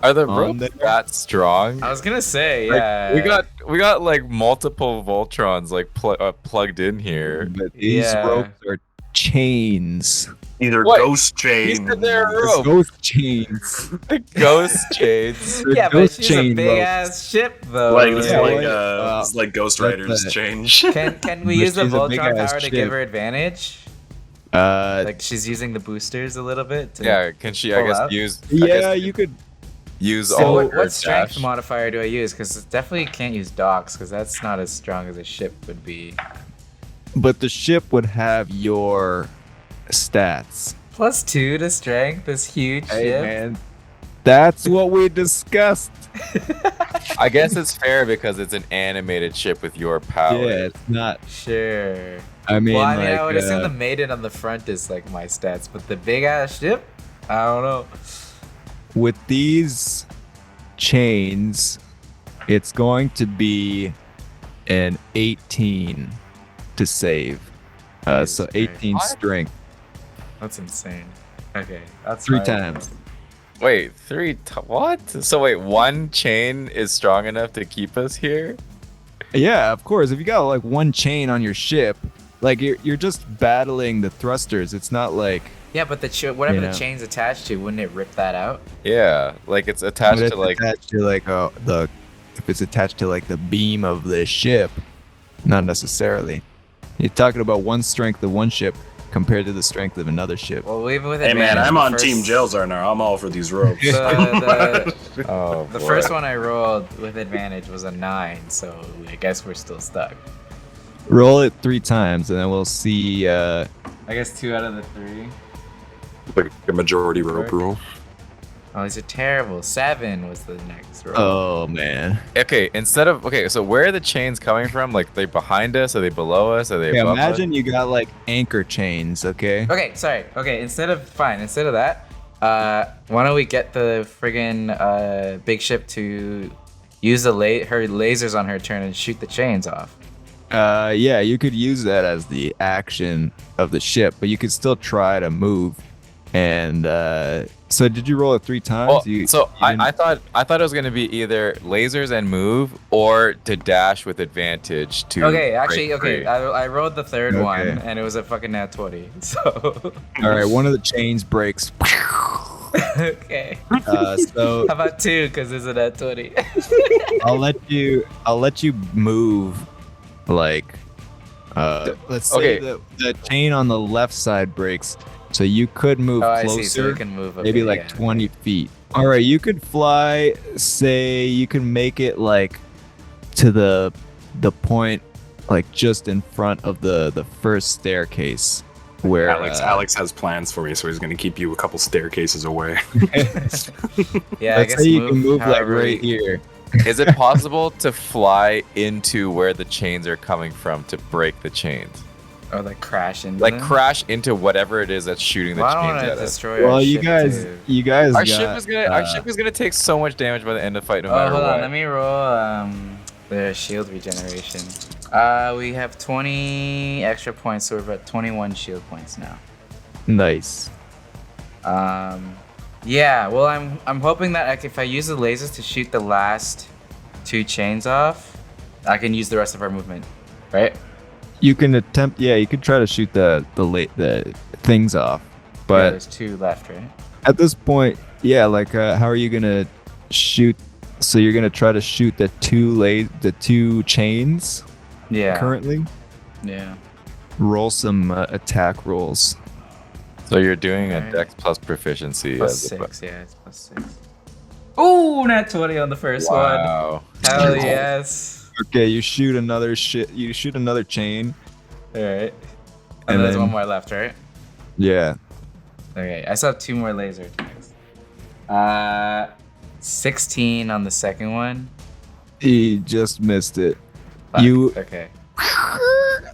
Are the
On
ropes
there.
that strong?
I was gonna say,
Like,
yeah.
we got like multiple Voltrons like plugged in here.
But these
Yeah.
ropes are chains.
Either
What?
ghost
He
chain.
said they're
They're
ropes.
Ghost chains.
The ghost chains.
They're
Yeah, but
ghost
she's a
chain
big
ropes.
ass ship though.
Like it's
Yeah,
like
well,
it's like Ghost
that's
Rider's
a-
change.
Can we
But
use the
she's a big
Voltron
ass
power to
ship.
give her advantage?
Like,
Like she's using the boosters a little bit. To
Yeah, can she? I
pull
guess
out?
use. I
yeah,
guess
you could.
use
So
all
what,
of her
what strength
dash.
modifier do I use? Because definitely can't use docks because that's not as strong as a ship would be.
But the ship would have your stats.
+2 to strength. This huge ship.
man. That's what we discussed.
I guess it's fair because it's an animated ship with your power.
Yeah, it's not.
Sure.
I mean,
Well, I mean,
like,
I would assume the maiden on the front is like my stats, but the big ass ship, I don't know.
with these chains, it's going to be an 18 to save.
Jesus
So
Christ.
18
What?
strength.
That's insane. Okay, that's
3
fine.
times.
Wait, what? So wait, one chain is strong enough to keep us here?
Yeah, of course. If you got like one chain on your ship, like you're just battling the thrusters. It's not like
Yeah, but whatever
Yeah.
the chain's attached to, wouldn't it rip that out?
Yeah, like it's attached
but it's
to like.
attached to like if it's attached to like the beam of the ship, not necessarily. You're talking about one strength of one ship compared to the strength of another ship.
Well, even with
Hey man,
advantage,
I'm
the
on
first-
Team Jelzar now. I'm all for these ropes.
The
Oh,
the
boy.
first one I rolled with advantage was a 9, so I guess we're still stuck.
Roll it 3 times, and then we'll see.
I guess 2 out of the 3.
Like a majority rope rule.
Oh, these are terrible. 7 was the next roll.
Oh man.
Okay, so where are the chains coming from? Like they behind us? Are they below us? Are they
Yeah,
above us?
imagine you got like anchor chains. Okay.
Okay, sorry. Okay, instead of that, why don't we get the friggin' big ship to use her lasers on her turn and shoot the chains off?
Yeah, you could use that as the action of the ship, but you could still try to move. And so, did you roll it 3 times?
Well,
You-
so
you didn't-
I thought it was gonna be either lasers and move or to dash with advantage to.
Okay, actually,
break
okay.
free.
I rolled the third
Okay.
one, and it was a fucking nat 20. So,
All right, one of the chains breaks.
okay.
So
How about 2? Because it's a nat 20.
I'll let you move like Let's say
Okay.
the chain on the left side breaks, so you could move
Oh, I
closer,
see. So we can move.
maybe
okay,
like
yeah.
20 feet. All right, you could fly. Say you can make it like to the point, like just in front of the first staircase, where
Alex has plans for me, so he's going to keep you a couple staircases away.
Yeah, I
let's
guess
say you can move like
however
right
we-
here.
Is it possible to fly into where the chains are coming from to break the chains?
Or like crash into
Like
them?
crash into whatever it is that's shooting the
Well, I don't
chains
want to
at us.
destroy
Well,
our
you
ship
guys,
too.
you guys
Our
got,
ship is gonna take so much damage by the end of the fight, no
Oh,
matter
hold
what.
on. Let me roll the shield regeneration. We have 20 extra points, so we're at 21 shield points now.
nice.
Yeah. Well, I'm hoping that like, if I use the lasers to shoot the last 2 chains off, I can use the rest of our movement, right?
You can attempt. Yeah, you could try to shoot the things off,
Yeah,
but
there's 2 left, right?
at this point, yeah, like how are you gonna shoot? So you're gonna try to shoot the two chains
Yeah.
currently.
Yeah.
Roll some attack rolls.
So you're doing a
Alright.
Dex plus proficiency.
Plus
as a-
6. Yeah, it's plus 6. Ooh, nat 20 on the first one.
Wow.
Hell yes.
Okay, you shoot another You shoot another chain.
All right. And
And
there's
then-
one more left, right?
Yeah.
Okay, I still have 2 more laser attacks. 16 on the second one.
He just missed it.
Fuck,
You
okay?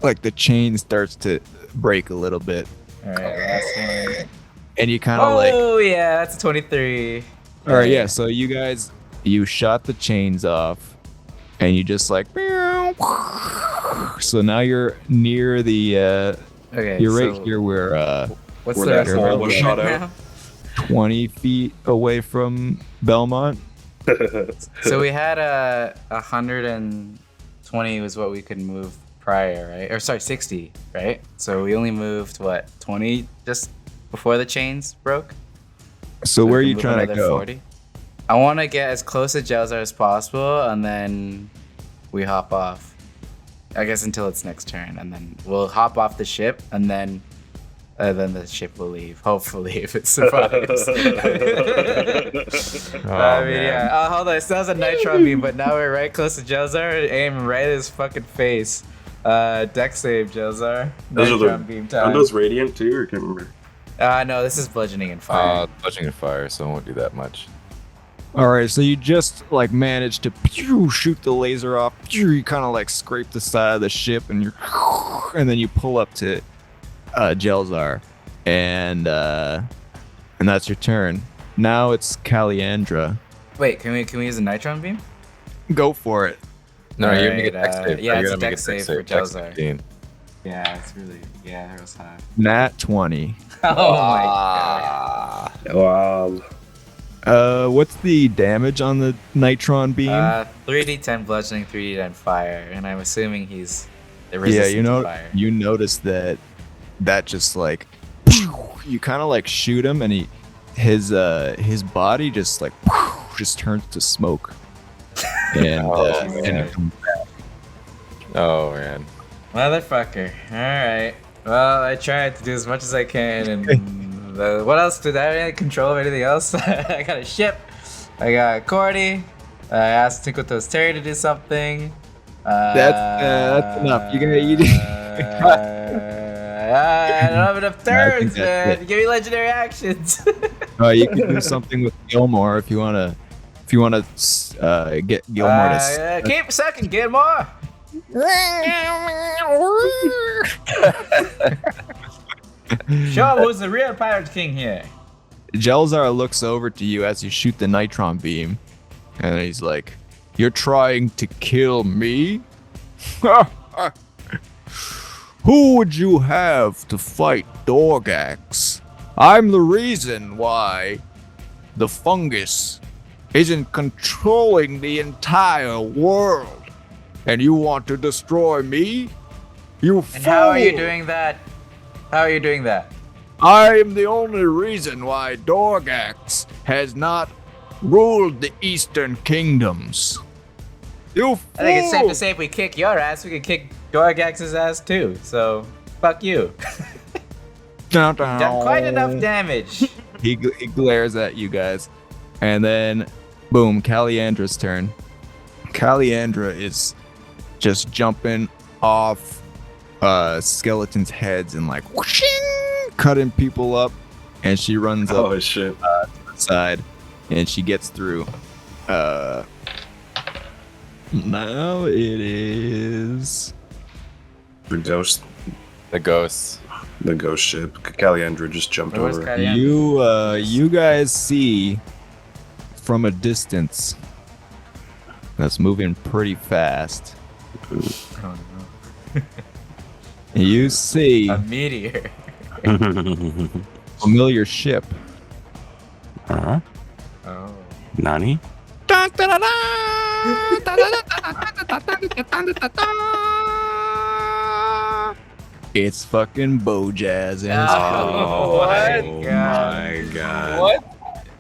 like the chain starts to break a little bit,
All right, last one.
and you kind of like.
Oh yeah, that's 23.
All right, yeah. So you shot the chains off, and you just like. So now you're near the.
Okay,
You're right
so
here where
What's
where
the
that
rest of
ball
our
was
movement
shot out.
now?
20 feet away from Belmont.
So we had 120 was what we could move prior, right? Or sorry, 60, right? So we only moved what 20 just before the chains broke.
So
we
where are
can
you
move
trying to
another
go?
40. I want to get as close to Jelzar as possible, and then we hop off. I guess until its next turn, and then we'll hop off the ship, and then the ship will leave. Hopefully, if it survives. I mean, yeah. Oh, hold on. It still has a nitron beam, but now we're right close to Jelzar. Aim right at his fucking face. Deck save, Jelzar. Nitron beam
Are
time.
those radiant too, or can't remember?
No, this is bludgeoning and fire.
Touching and fire, so it won't do that much.
All right, so you just like managed to shoot the laser off. You kind of like scrape the side of the ship, and then you pull up to Jelzar, and that's your turn. Now it's Caliandra.
Wait, can we use a nitron beam?
Go for it.
No, you're gonna
Alright,
make a dex save.
yeah,
You're
it's a
gonna make
dex save for
Dex
Jelzar.
15.
Yeah, it's really that was high.
Nat 20.
Oh my god.
Wow.
What's the damage on the nitron beam?
3d10 bludgeoning, 3d10 fire, and I'm assuming he's
Yeah,
resistant to fire.
you notice that just like you kind of like shoot him, and his body just like just turns to smoke, and it comes
Oh man.
Motherfucker. Alright. Well, I tried to do as much as I can, and what else? Did I have any control of anything else? I got a ship. I got Cordy. I asked Tinkle Toes Terry to do something.
That's enough. You
I don't have enough turns,
that's
man.
it.
Give me legendary actions.
you can do something with Gilmore if you wanna get Gilmore to.
Keep sucking, get more. Show him who's the real pirate king here.
Jelzar looks over to you as you shoot the nitron beam, and he's like, "You're trying to kill me? Who would you have to fight Dorgax? I'm the reason why the fungus isn't controlling the entire world, and you want to destroy me? You
And how are you
fool!
doing that? How are you doing that?
I am the only reason why Dorgax has not ruled the Eastern Kingdoms. You fool!
I think it's safe to say if we kick your ass, we can kick Dorgax's ass too. So fuck you.
Dun,
Done quite enough damage.
He glares at you guys, and then, boom, Caliandra's turn. Caliandra is just jumping off skeletons' heads and like whooshing, cutting people up, and she runs up
Oh shit.
to the side, and she gets through. Now it is
The ghost
The ghosts.
ship. Caliandra just jumped
Where's
over.
Caliandra?
you guys see from a distance that's moving pretty fast.
Oh, no.
You see
A meteor.
a familiar ship.
Huh?
Oh.
Nani?
It's fucking Bojazz and his
Oh,
Oh
my
my
God.
god.
What?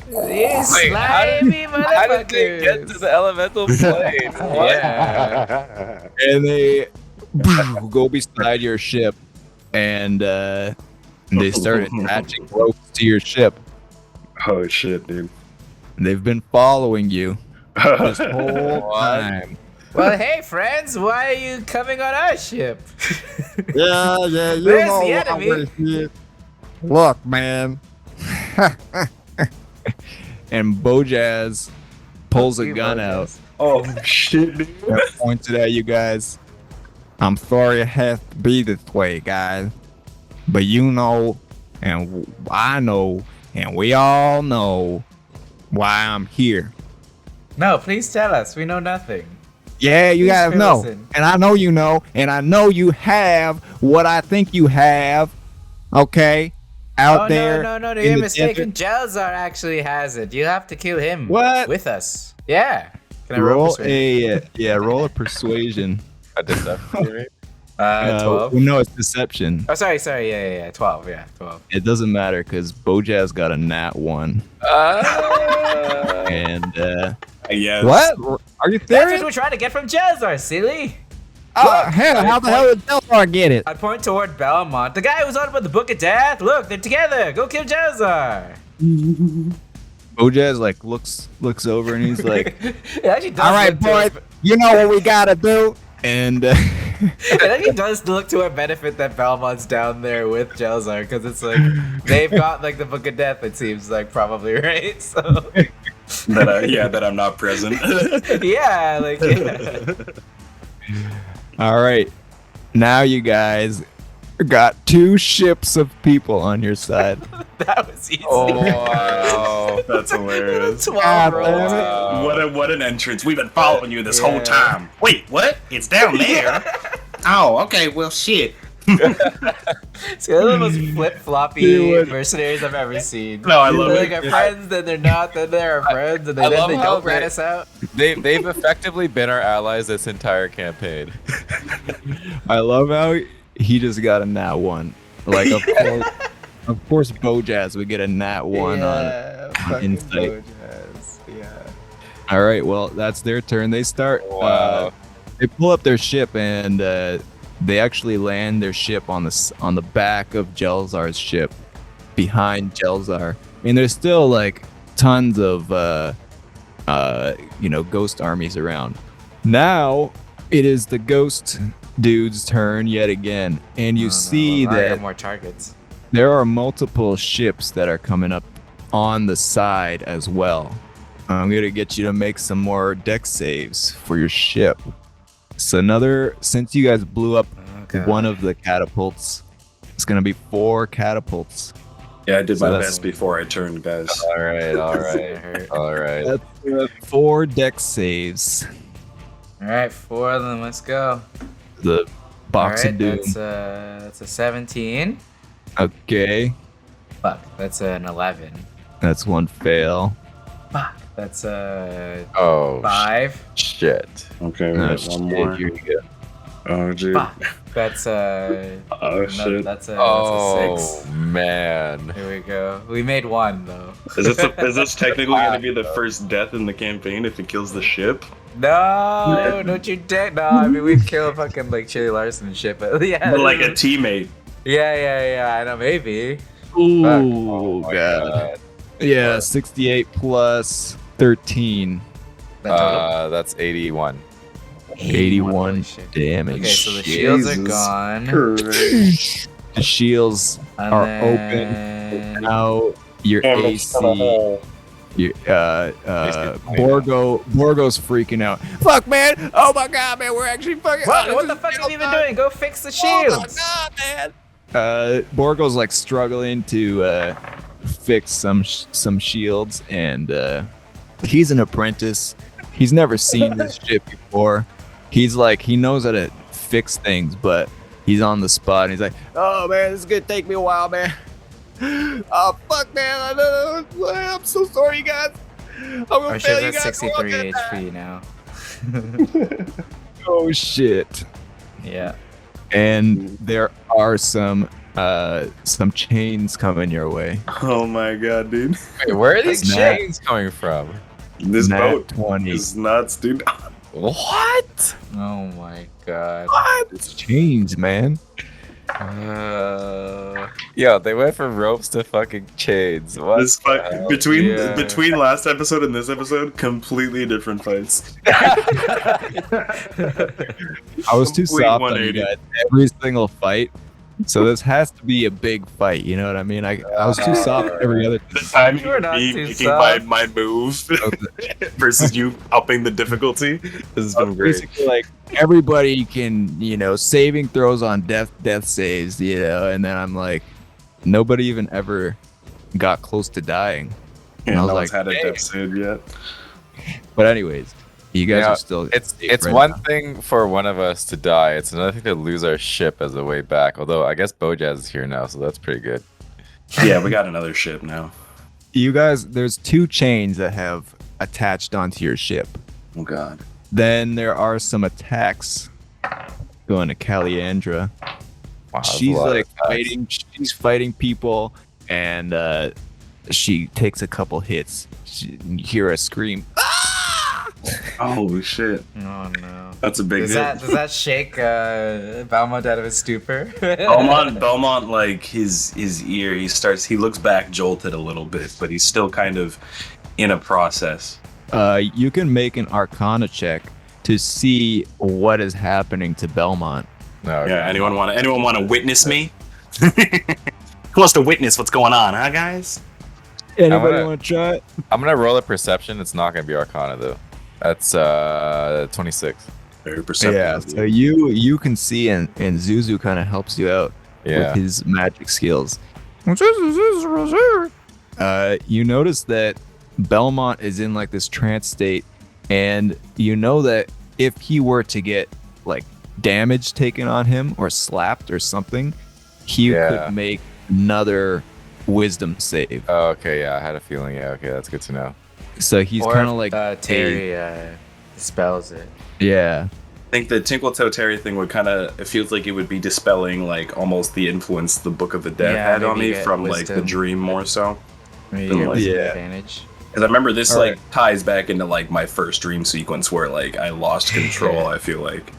These
Wait,
slimy
How did they get to
motherfuckers.
the elemental plane? What?
Yeah.
and they go beside your ship, and they start attaching ropes to your ship.
Oh shit, dude.
They've been following you this whole time.
Well, hey, friends, why are you coming on our ship?
Yeah, you
There's the enemy.
here. Look, man. And Bojazz pulls a
Fuck you,
gun
Bojazz.
out
Oh shit, dude.
and points it at you guys. I'm sorry it has to be this way, guys. But you know, and I know, and we all know why I'm here.
No, please tell us. We know nothing.
Yeah, you
Please
guys
fill
know.
us in.
And I know you know. And I know you have what I think you have. Okay? Out
Oh,
there.
no,
in
you're
the
mistaken. Jelzar actually has it. You have to kill him.
What?
With us. Yeah. Can I roll
Roll
persuasion?
roll a persuasion.
A deception, you mean?
12.
No, it's deception.
Oh, sorry. Yeah. 12. Yeah, 12.
It doesn't matter because Bojazz got a nat 1. And
Yes.
what? Are you
That's
serious?
what we're trying to get from Jelzar, silly.
How the hell did Jelzar get it?
I point toward Belmont. The guy who was on about the Book of Death. Look, they're together. Go kill Jelzar.
Bojazz like looks over and he's like,
It actually does
"All right,
look to
boys,
our-
you know what we gotta do." And
It actually does look to our benefit that Belmont's down there with Jelzar, because it's like they've got like the Book of Death. It seems like probably right. So
that I'm not present.
yeah, like yeah.
all right, now you guys got 2 ships of people on your side.
That was easy.
Oh, wow.
That's hilarious.
12
God
rolls.
damn it.
What an entrance. We've been following you this whole
Yeah.
time. Wait, what? It's down there. Oh, okay. Well, shit.
It's one of the most flip-floppy
Dude.
mercenaries I've ever seen.
No, I love
They're
it.
like our friends, then they're not, then they're our friends, and
I
then
love
they
how
don't rat
they-
us out.
They've effectively been our allies this entire campaign.
I love how he just got a nat 1. Like of course Bojazz would get a nat 1 on
fucking
insight.
Bojazz. Yeah.
All right, well, that's their turn. They start.
Wow.
They pull up their ship and they actually land their ship on the back of Jelzar's ship, behind Jelzar. I mean, there's still like tons of ghost armies around. Now it is the ghost dude's turn yet again, and you see
I got
that
more targets.
there are multiple ships that are coming up on the side as well. I'm gonna get you to make some more deck saves for your ship. So since you guys blew up
Okay.
one of the catapults, it's gonna be 4 catapults.
Yeah, I did
So
my
that's-
best before I turned, guys.
All right. All right.
That's 4 deck saves.
All right, 4 of them. Let's go.
The box
All right,
of doom.
that's a 17.
Okay,
Fuck, that's an 11.
that's 1 fail.
Fuck, that's a
Oh,
5.
shit.
Okay, we
Oh,
got
shit,
one more.
here you go.
Oh, dude.
Fuck, that's a.
Oh, shit.
That's a 6.
Oh, man.
Here we go. We made 1 though.
Is this technically going to be the first death in the campaign if it kills the ship?
No, don't you dare. No, I mean, we'd kill fucking like Chili Larson and shit, but yeah.
But like a teammate.
Yeah, I know, maybe.
Ooh,
Oh my
God. Yeah, 68 plus 13.
That's 81.
81
Holy shit.
damage.
Okay, so the shields are
Jesus
gone.
The shields
And
are
then...
open. Now your AC. Your, Borgo's freaking out. Fuck, man! Oh my God, man! We're actually fucking.
What the fuck are you even doing? Go fix the shields!
Oh my God, man! Borgo's like struggling to fix some shields, and he's an apprentice. He's never seen this shit before. He's like, he knows how to fix things, but he's on the spot. And he's like, "Oh man, this is gonna take me a while, man. Oh fuck, man! I don't know. I'm so sorry, guys. I'm gonna
Our
fail
ship's
you
at
guys.
63 HP now.
Oh shit!
Yeah.
And there are some chains coming your way.
Oh my God, dude.
Wait, where are these
Nat-
chains coming from?
This
Nat
boat
20.
is nuts, dude.
What?
Oh my god.
It's chains, man.
Yo, they went from ropes to fucking chains. What?
This fight
the hell?
between last episode and this episode, completely different fights.
I was too
Complete
soft on you
180.
guys every single fight, so this has to be a big fight. You know what I mean? I was too soft every other.
The time
You were not
me
too
making
soft.
my move versus you upping the difficulty. This has been great.
Basically, like everybody can, saving throws on death saves, and then I'm like, nobody even ever got close to dying.
Yeah,
And I was
no one's
like,
had a
"Hey."
death save yet.
But anyways, you guys
Yeah,
are still.
It's
safe right
one
now.
thing for one of us to die. It's another thing to lose our ship as a way back. Although I guess Bojaz is here now, so that's pretty good.
Yeah, we got another ship now.
You guys, there's 2 chains that have attached onto your ship.
Oh God.
Then there are some attacks going to Caliandra.
Wow, that's a
She's
lot of
like
attacks.
fighting. She's fighting people, and she takes a couple hits. You hear a scream.
Oh shit.
Oh no.
That's a big
Does
hit.
that shake Balmont out of his stupor?
Belmont, like his ear, he looks back jolted a little bit, but he's still kind of in a process.
You can make an Arcana check to see what is happening to Belmont.
No,
Yeah, anyone want to witness me? Who wants to witness what's going on, huh, guys?
Anybody
gonna-
want to try it?
I'm gonna roll a perception. It's not gonna be Arcana though. That's 26.
Very perceptive.
Yeah.
of you.
So you can see, and Zuzu kind of helps you out
Yeah.
with his magic skills. You notice that Belmont is in like this trance state, and you know that if he were to get like damage taken on him or slapped or something, he
Yeah.
could make another wisdom save.
Oh, okay. Yeah, I had a feeling. Yeah. Okay, that's good to know.
So he's
Or
kind of
if,
like
Terry dispels it.
yeah.
I think the Tinkle Toe Terry thing would it feels like it would be dispelling like almost the influence the Book of the Dead
Yeah,
had on
maybe
me
get
from like the
wisdom.
dream more so.
Maybe
Then,
get
like-
wisdom
Yeah.
advantage.
Because I remember this
All
like ties back into like my first dream sequence where like I lost control. I feel like.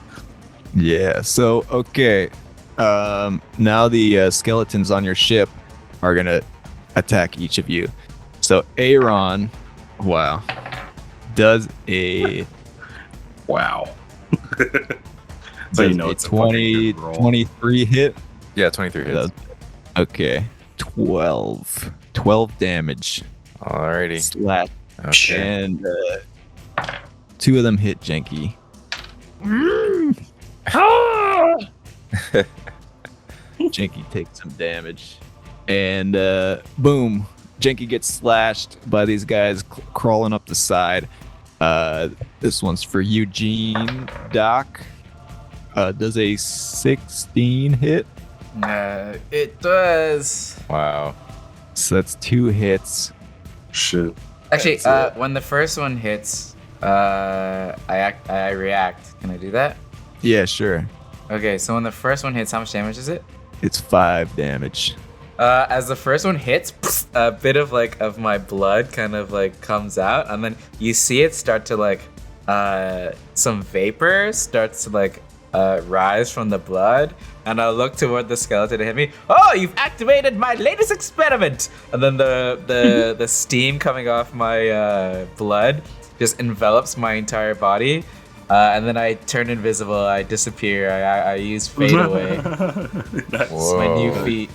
Yeah. So okay. Now the skeletons on your ship are gonna attack each of you. So Aaron, wow, does a
Wow. So you
does
know
a
it's a fucking good roll.
23 hit.
Yeah, 23 hits.
Okay, 12 damage.
Alrighty.
Slap.
Okay.
And 2 of them hit Jenky. Jenky takes some damage. And boom. Jenky gets slashed by these guys crawling up the side. This one's for Eugene. Doc. Does a 16 hit?
It does.
Wow.
So that's 2 hits.
Shit.
Actually,
That's
when the first one hits, I react. Can I do that?
Yeah, sure.
Okay, so when the first one hits, how much damage is it?
It's 5 damage.
As the first one hits, a bit of my blood kind of like comes out, and then you see it start to like some vapor starts to like rise from the blood, and I'll look toward the skeleton and hit me. Oh, you've activated my latest experiment! And then the steam coming off my blood just envelops my entire body. And then I turn invisible. I disappear. I use fade away. It's my new feat.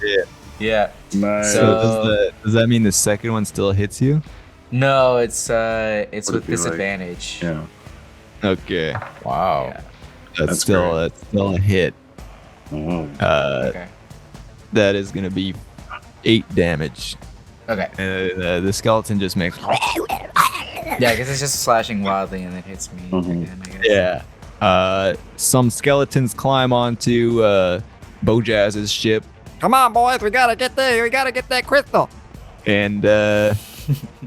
Yeah.
Nice.
So does that mean the second one still hits you?
No, it's
Would
with
it be like-
disadvantage.
Yeah.
Okay,
Wow.
Yeah.
that's still a hit.
Oh.
Okay.
That is gonna be 8 damage.
Okay.
The skeleton just makes.
Yeah, I guess it's just slashing wildly and it hits me again, I guess.
Yeah. Some skeletons climb onto Bojazz's ship. Come on, boys, we gotta get there. We gotta get that crystal. And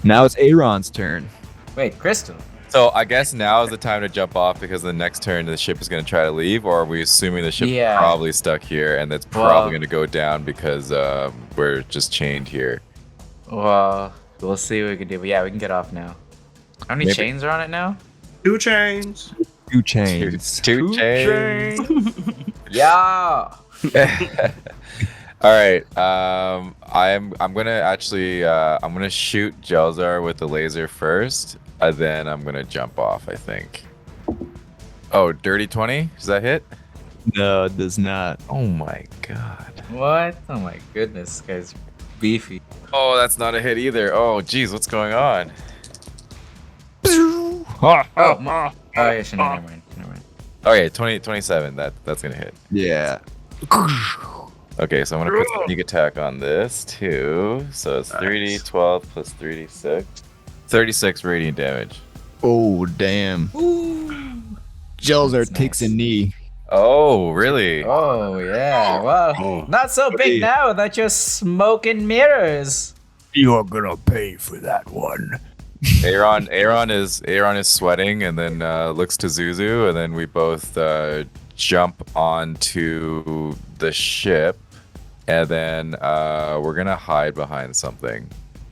now it's Aaron's turn.
Wait, Crystal.
So I guess now is the time to jump off because the next turn the ship is going to try to leave, or are we assuming the ship
Yeah.
is probably stuck here and it's probably going to go down because we're just chained here?
Well, we'll see what we can do. But yeah, we can get off now. How many
Maybe-
chains are on it now?
2 chains.
2 chains.
Two chains.
Yeah.
All right. I'm gonna actually I'm gonna shoot Jelzar with the laser first, and then I'm gonna jump off. I think. Oh, dirty 20. Does that hit?
No, it does not.
Oh my god.
What? Oh my goodness, this guy's beefy.
Oh, that's not a hit either. Oh, geez, what's going on?
Oh, yeah, sure, never mind.
Okay, 27. That's gonna hit.
Yeah.
Okay, so I'm gonna put sneak attack on this too. So it's 3d12 plus 3d6. 36 radiant damage.
Oh, damn. Jelzar
That's
takes a
nice.
knee.
Oh, really?
Oh yeah. Well,
Oh.
not so big now that you're smoking mirrors.
You're gonna pay for that one.
Aaron is sweating and then looks to Zuzu, and then we both jump onto the ship, and then we're gonna hide behind something.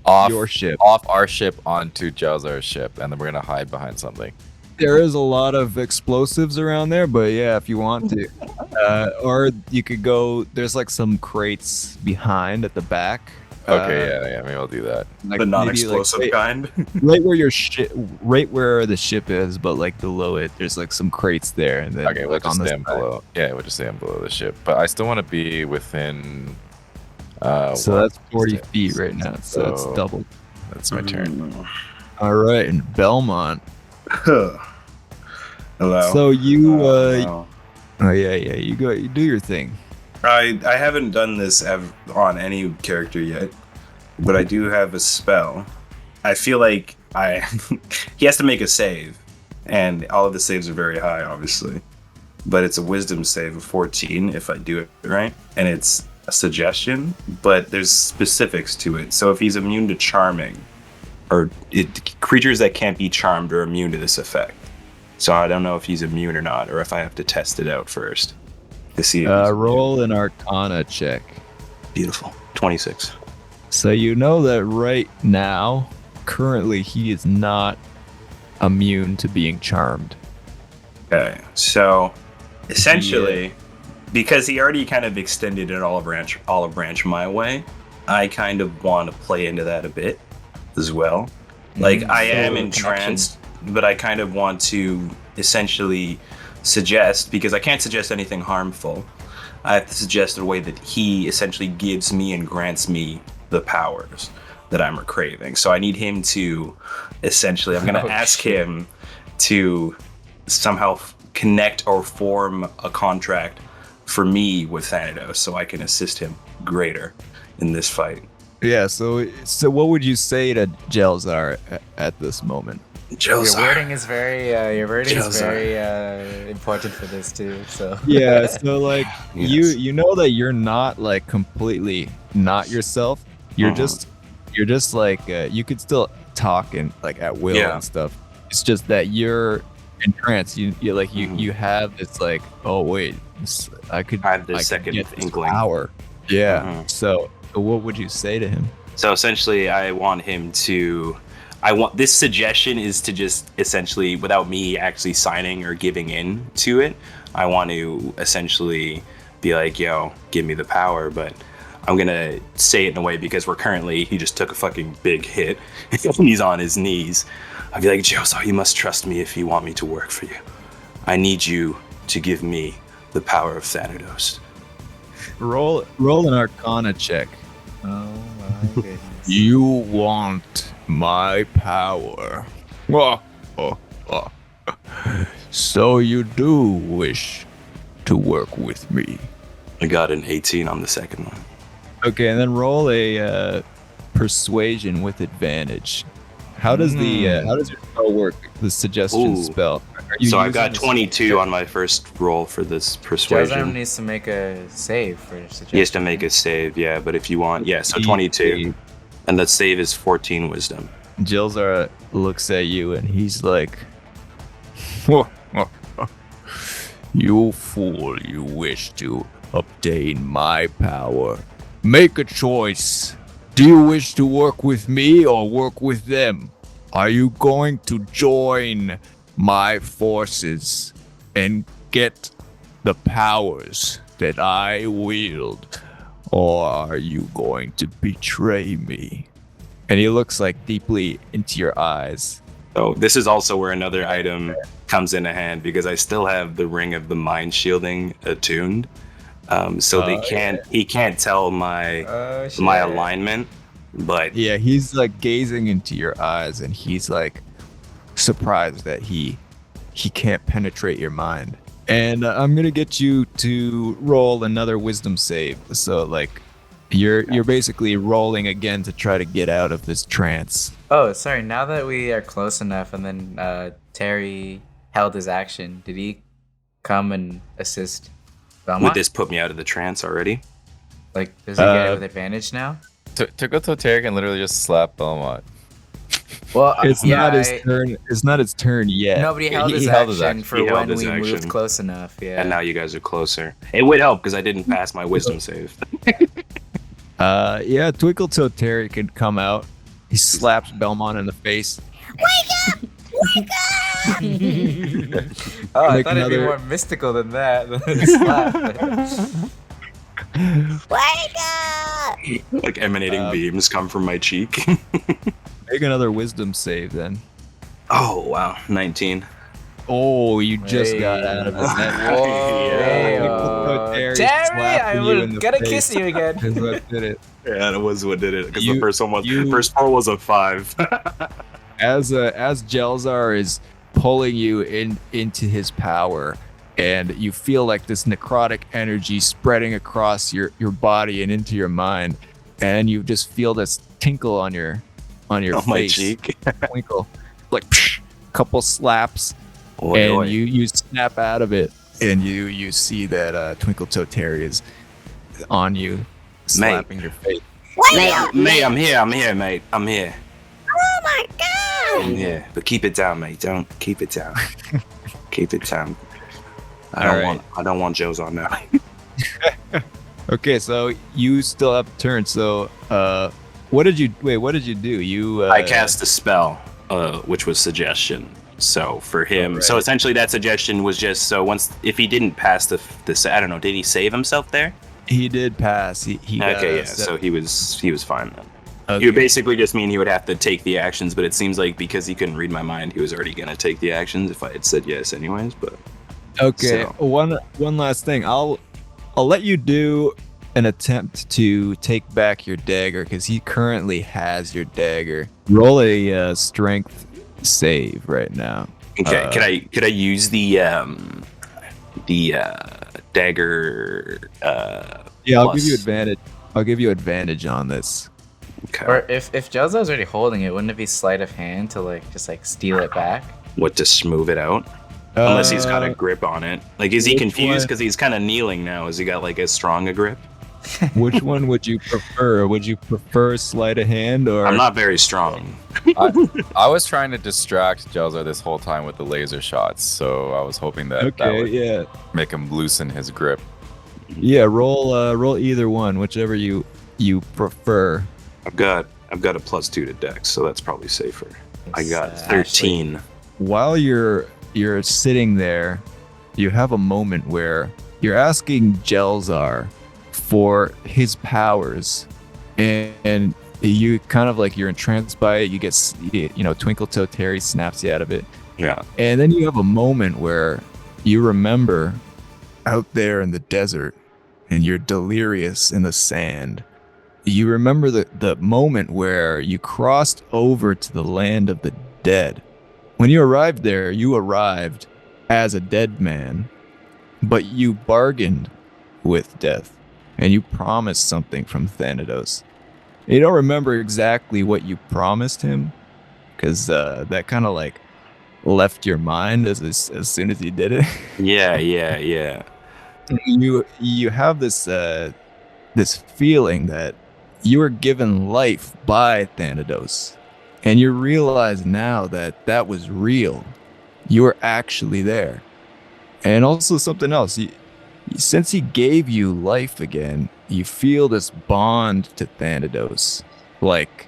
Off
Your ship.
Off our ship onto Jelzar's ship, and then we're gonna hide behind something.
There is a lot of explosives around there, but yeah, if you want to. Or you could go, there's like some crates behind at the back.
Okay, yeah, maybe I'll do that.
Like
The
maybe,
non-explosive
like,
kind.
right where your ship, right where the ship is, but like below it, there's like some crates there, and then
Okay, we'll
like
just
on the
stand
side.
below. Yeah, we'll just stand below the ship, but I still want to be within.
So
what?
that's 40 feet right now. So that's
So-
double.
That's my turn.
All right, and Belmont.
Hello.
So you,
Wow.
oh yeah, you go, you do your thing.
I haven't done this on any character yet, but I do have a spell. I feel like he has to make a save, and all of the saves are very high, obviously. But it's a wisdom save of 14 if I do it right, and it's a suggestion, but there's specifics to it. So if he's immune to charming, or creatures that can't be charmed are immune to this effect. So I don't know if he's immune or not, or if I have to test it out first to see. If he's
Roll an Arcana check.
Beautiful. 26.
So you know that right now, currently, he is not immune to being charmed.
Okay. So essentially, because he already kind of extended an olive branch my way, I kind of want to play into that a bit as well. Like I am entranced, but I kind of want to essentially suggest, because I can't suggest anything harmful, I have to suggest a way that he essentially gives me and grants me the powers that I'm craving. So I need him to essentially, I'm going to ask him to somehow connect or form a contract for me with Thanatos so I can assist him greater in this fight.
Yeah. So what would you say to Jelzar at this moment?
Your
Jelzar.
wording is very
Jelzar.
important for this too. So
Yeah. So like
Yes.
you know that you're not like completely not yourself. You're
Uh-huh.
just like you could still talk and like at will
Yeah.
and stuff. It's just that you're entranced. You have this like, oh wait, I could
I have this
I could
second
get this
inkling.
power. Yeah.
Mhm.
So what would you say to him?
So essentially, I want him to I want this suggestion is to just essentially, without me actually signing or giving in to it, I want to essentially be like, yo, give me the power, but I'm gonna say it in a way because he just took a fucking big hit and he's on his knees. I'd be like, Jelzar, you must trust me if you want me to work for you. I need you to give me the power of Thanatos.
Roll an Arcana check.
Oh my goodness.
You want my power. So you do wish to work with me.
I got an 18 on the second one.
Okay, and then roll a persuasion with advantage. How does your spell work? The suggestion
Ooh.
spell.
So I got 22 on my first roll for this
Jelzar
persuasion.
needs to make a save for suggestion.
He has to make a save, yeah, but if you want, so 22. And the save is 14 wisdom.
Jelzar looks at you and he's like, "You fool, you wish to obtain my power. Make a choice. Do you wish to work with me or work with them? Are you going to join my forces and get the powers that I wield? Or are you going to betray me?" And he looks like deeply into your eyes.
So this is also where another item comes into hand because I still have the ring of the mind shielding attuned. So he can't tell my alignment, but
Yeah, he's like gazing into your eyes and he's like surprised that he can't penetrate your mind. And I'm gonna get you to roll another wisdom save. So like you're basically rolling again to try to get out of this trance.
Oh, sorry. Now that we are close enough, and then Terry held his action, did he come and assist Belmont?
would this put me out of the trance already?
Like, does he get it with advantage now?
Tuko Terry can literally just slap Belmont.
Well,
It's not his turn. It's not his turn yet.
Nobody held his
held his
action
action.
for
He held
when
his
we
action.
moved close enough. Yeah.
And now you guys are closer. It would help because I didn't pass my wisdom save.
Yeah, Twinkle Toe Terry could come out. He slaps Belmont in the face.
Oh, I
Make
thought it'd be
another-
more mystical than that. Than a slap.
Wake up!
Like emanating beams come from my cheek.
Make another wisdom save then.
Oh wow, 19.
Oh, you just
Hey.
got out of it.
Hey,
Terry
Terry,
slapping
I
you in
was
the
gonna
face.
kiss you again.
Is what did it.
Yeah, that was what did it. Because
You-
the first one was
you-
first roll was a 5.
As Jelzar is pulling you into his power, and you feel like this necrotic energy spreading across your body and into your mind, and you just feel this tinkle on your
on my
face.
cheek.
Twinkle, like psh, couple slaps,
Oi,
and
oi.
you snap out of it, and you see that Twinkle Toe Terry is on you, slapping your face.
Wake up!
Mate, I'm here, mate. I'm here.
Oh my god!
I'm here. But keep it down, mate. Don't keep it down. Keep it down. I
Alright.
don't want Joe's on now.
Okay, so you still have a turn. So, what did you do? You
I cast a spell, which was suggestion. So for him, so essentially that suggestion was just so if he didn't pass this, I don't know, did he save himself there?
He did pass. He got
Okay,
a
yeah.
set-
So he was fine then.
okay.
He would basically just mean he would have to take the actions, but it seems like because he couldn't read my mind, he was already gonna take the actions if I had said yes anyways. But
Okay,
so-
one last thing. I'll let you do an attempt to take back your dagger because he currently has your dagger. Roll a strength save right now.
okay, could I use the dagger?
Yeah, I'll
plus?
give you advantage. I'll give you advantage on this.
Okay.
Or if Jelzar's already holding it, wouldn't it be sleight of hand to just steal it back?
What, to smooth it out? Unless he's got
Uh,
a grip on it. Like, is he
which
confused
one?
because he's kind of kneeling now? Has he got like as strong a grip?
Which one would you prefer? Would you prefer sleight of hand or?
I'm not very strong.
I was trying to distract Jelzar this whole time with the laser shots, so I was hoping that
Okay,
would
yeah,
make him loosen his grip.
yeah. Roll either one, whichever you prefer.
I've got a +2 to dex, so that's probably safer.
I got
Ashley.
13.
While you're sitting there, you have a moment where you're asking Jelzar for his powers, and you kind of like you're entranced by it. You get, Twinkle Toe Terry snaps you out of it.
Yeah.
And then you have a moment where you remember out there in the desert and you're delirious in the sand. You remember the moment where you crossed over to the land of the dead. When you arrived there, you arrived as a dead man, but you bargained with death and you promised something from Thanatos. You don't remember exactly what you promised him because that kind of like left your mind as soon as you did it.
Yeah.
You have this feeling that you were given life by Thanatos, and you realize now that was real. You were actually there. And also something else, since he gave you life again, you feel this bond to Thanatos, like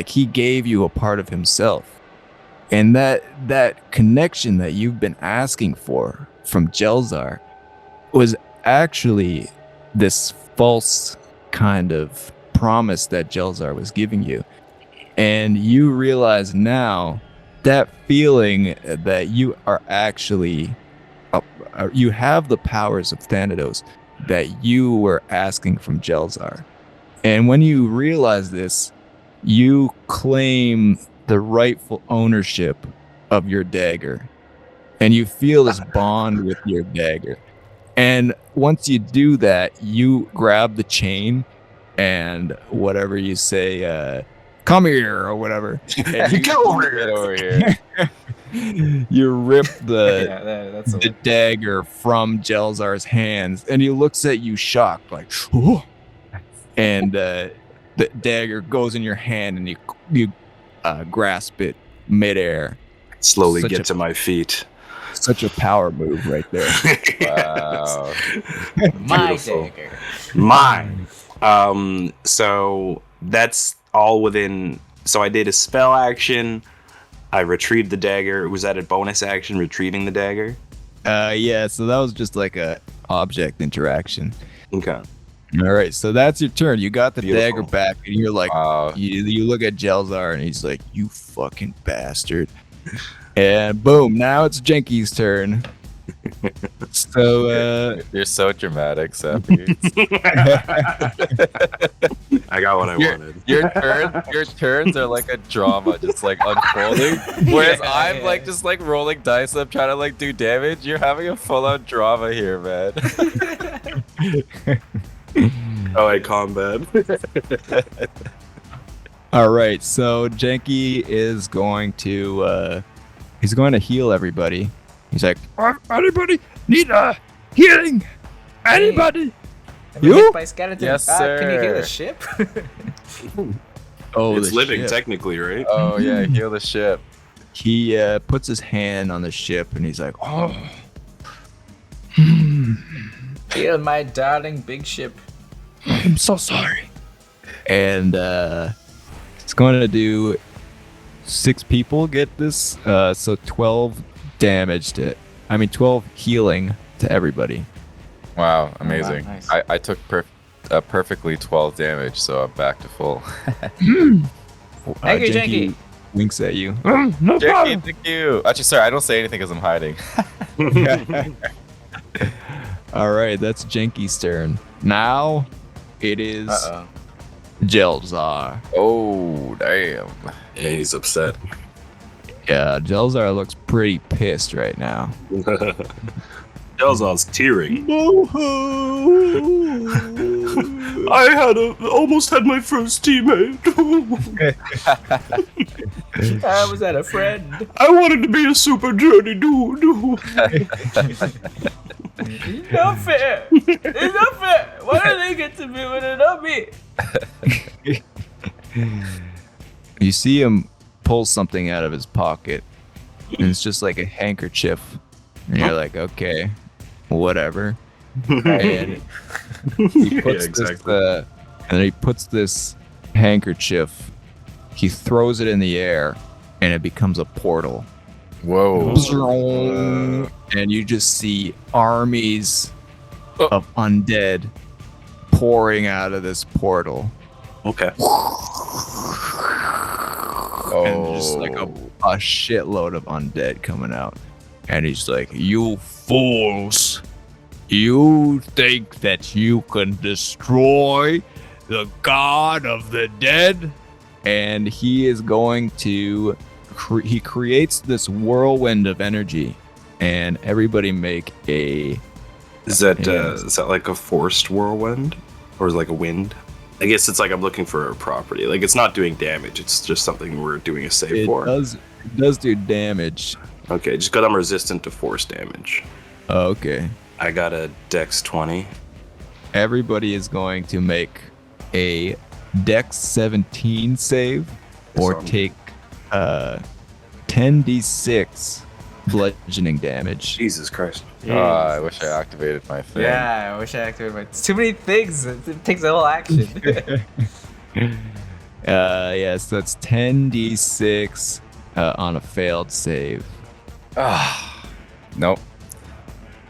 he gave you a part of himself. And that connection that you've been asking for from Jelzar was actually this false kind of promise that Jelzar was giving you. And you realize now that feeling that you are actually, you have the powers of Thanatos that you were asking from Jelzar. And when you realize this, you claim the rightful ownership of your dagger. And you feel this bond with your dagger. And once you do that, you grab the chain and whatever you say, come here or whatever. And
Get over here.
You rip the
That's
the dagger from Jelzar's hands, and he looks at you shocked, like, oh. And the dagger goes in your hand, and you grasp it midair.
Slowly
Such
get
a-
to my feet.
Such a power move right there.
Wow.
my
Beautiful.
dagger.
Mine. So that's all within. So I did a spell action. I retrieved the dagger. Was that a bonus action, retrieving the dagger?
Yeah, so that was just like a object interaction.
Okay.
All right, so that's your turn. You got the
Beautiful.
dagger back, and you're like,
Wow.
you look at Jelzar, and he's like, you fucking bastard. And boom, now it's Jenky's turn. So,
You're so dramatic, Sappy.
I got what I wanted.
Your turns are like a drama, just like unfolding. Whereas I'm like just like rolling dice up, trying to like do damage. You're having a full-on drama here, man.
Oh, I combat.
all right, so Jenky is going to heal everybody. He's like, anybody need healing? Anybody?
Am I
You?
hit by skeleton?
Yes,
Can you heal the
sir.
ship?
Oh,
It's
the
living
ship.
technically, right?
Oh yeah, heal the ship.
He puts his hand on the ship, and he's like, oh.
Heal my darling big ship.
I'm so sorry. And it's going to do 6 people get this, so 12 damage 12 healing to everybody.
Wow, amazing.
nice.
I took perfectly 12 damage, so I'm back to full.
Thank you, Jenky.
Winks at you.
Jackie, thank you. Actually, sorry, I don't say anything because I'm hiding.
All right, that's Jenky's turn. Now it is
Uh-oh.
Jelzar.
Oh, damn.
Yeah, he's upset.
Yeah, Jelzar looks pretty pissed right now.
Jelzar's tearing. I almost had my first teammate.
I was at a friend.
I wanted to be a super journey dude.
It's not fair. It's not fair. Why do they get to be when it's not me?
You see him pull something out of his pocket, and it's just like a handkerchief. And you're like, okay, whatever. And he puts and then he puts this handkerchief. He throws it in the air, and it becomes a portal.
Whoa.
And you just see armies of undead pouring out of this portal.
Okay.
And just like a shitload of undead coming out. And he's like, "You fools. You think that you can destroy the god of the dead?" And he is going to he creates this whirlwind of energy, and everybody make a
Is that like a forced whirlwind, or is it like a wind? I guess it's like I'm looking for a property. Like it's not doing damage. It's just something we're doing a save for.
it does do damage.
Okay, just because I'm resistant to force damage.
Okay.
I got a Dex 20.
Everybody is going to make a Dex 17 save or
Awesome.
take 10d6 bludgeoning damage.
Jesus Christ.
I wish I activated my thing.
Yeah, I wish I activated my. It's too many things. It takes a whole action.
Yes, that's 10d6 on a failed save.
Nope.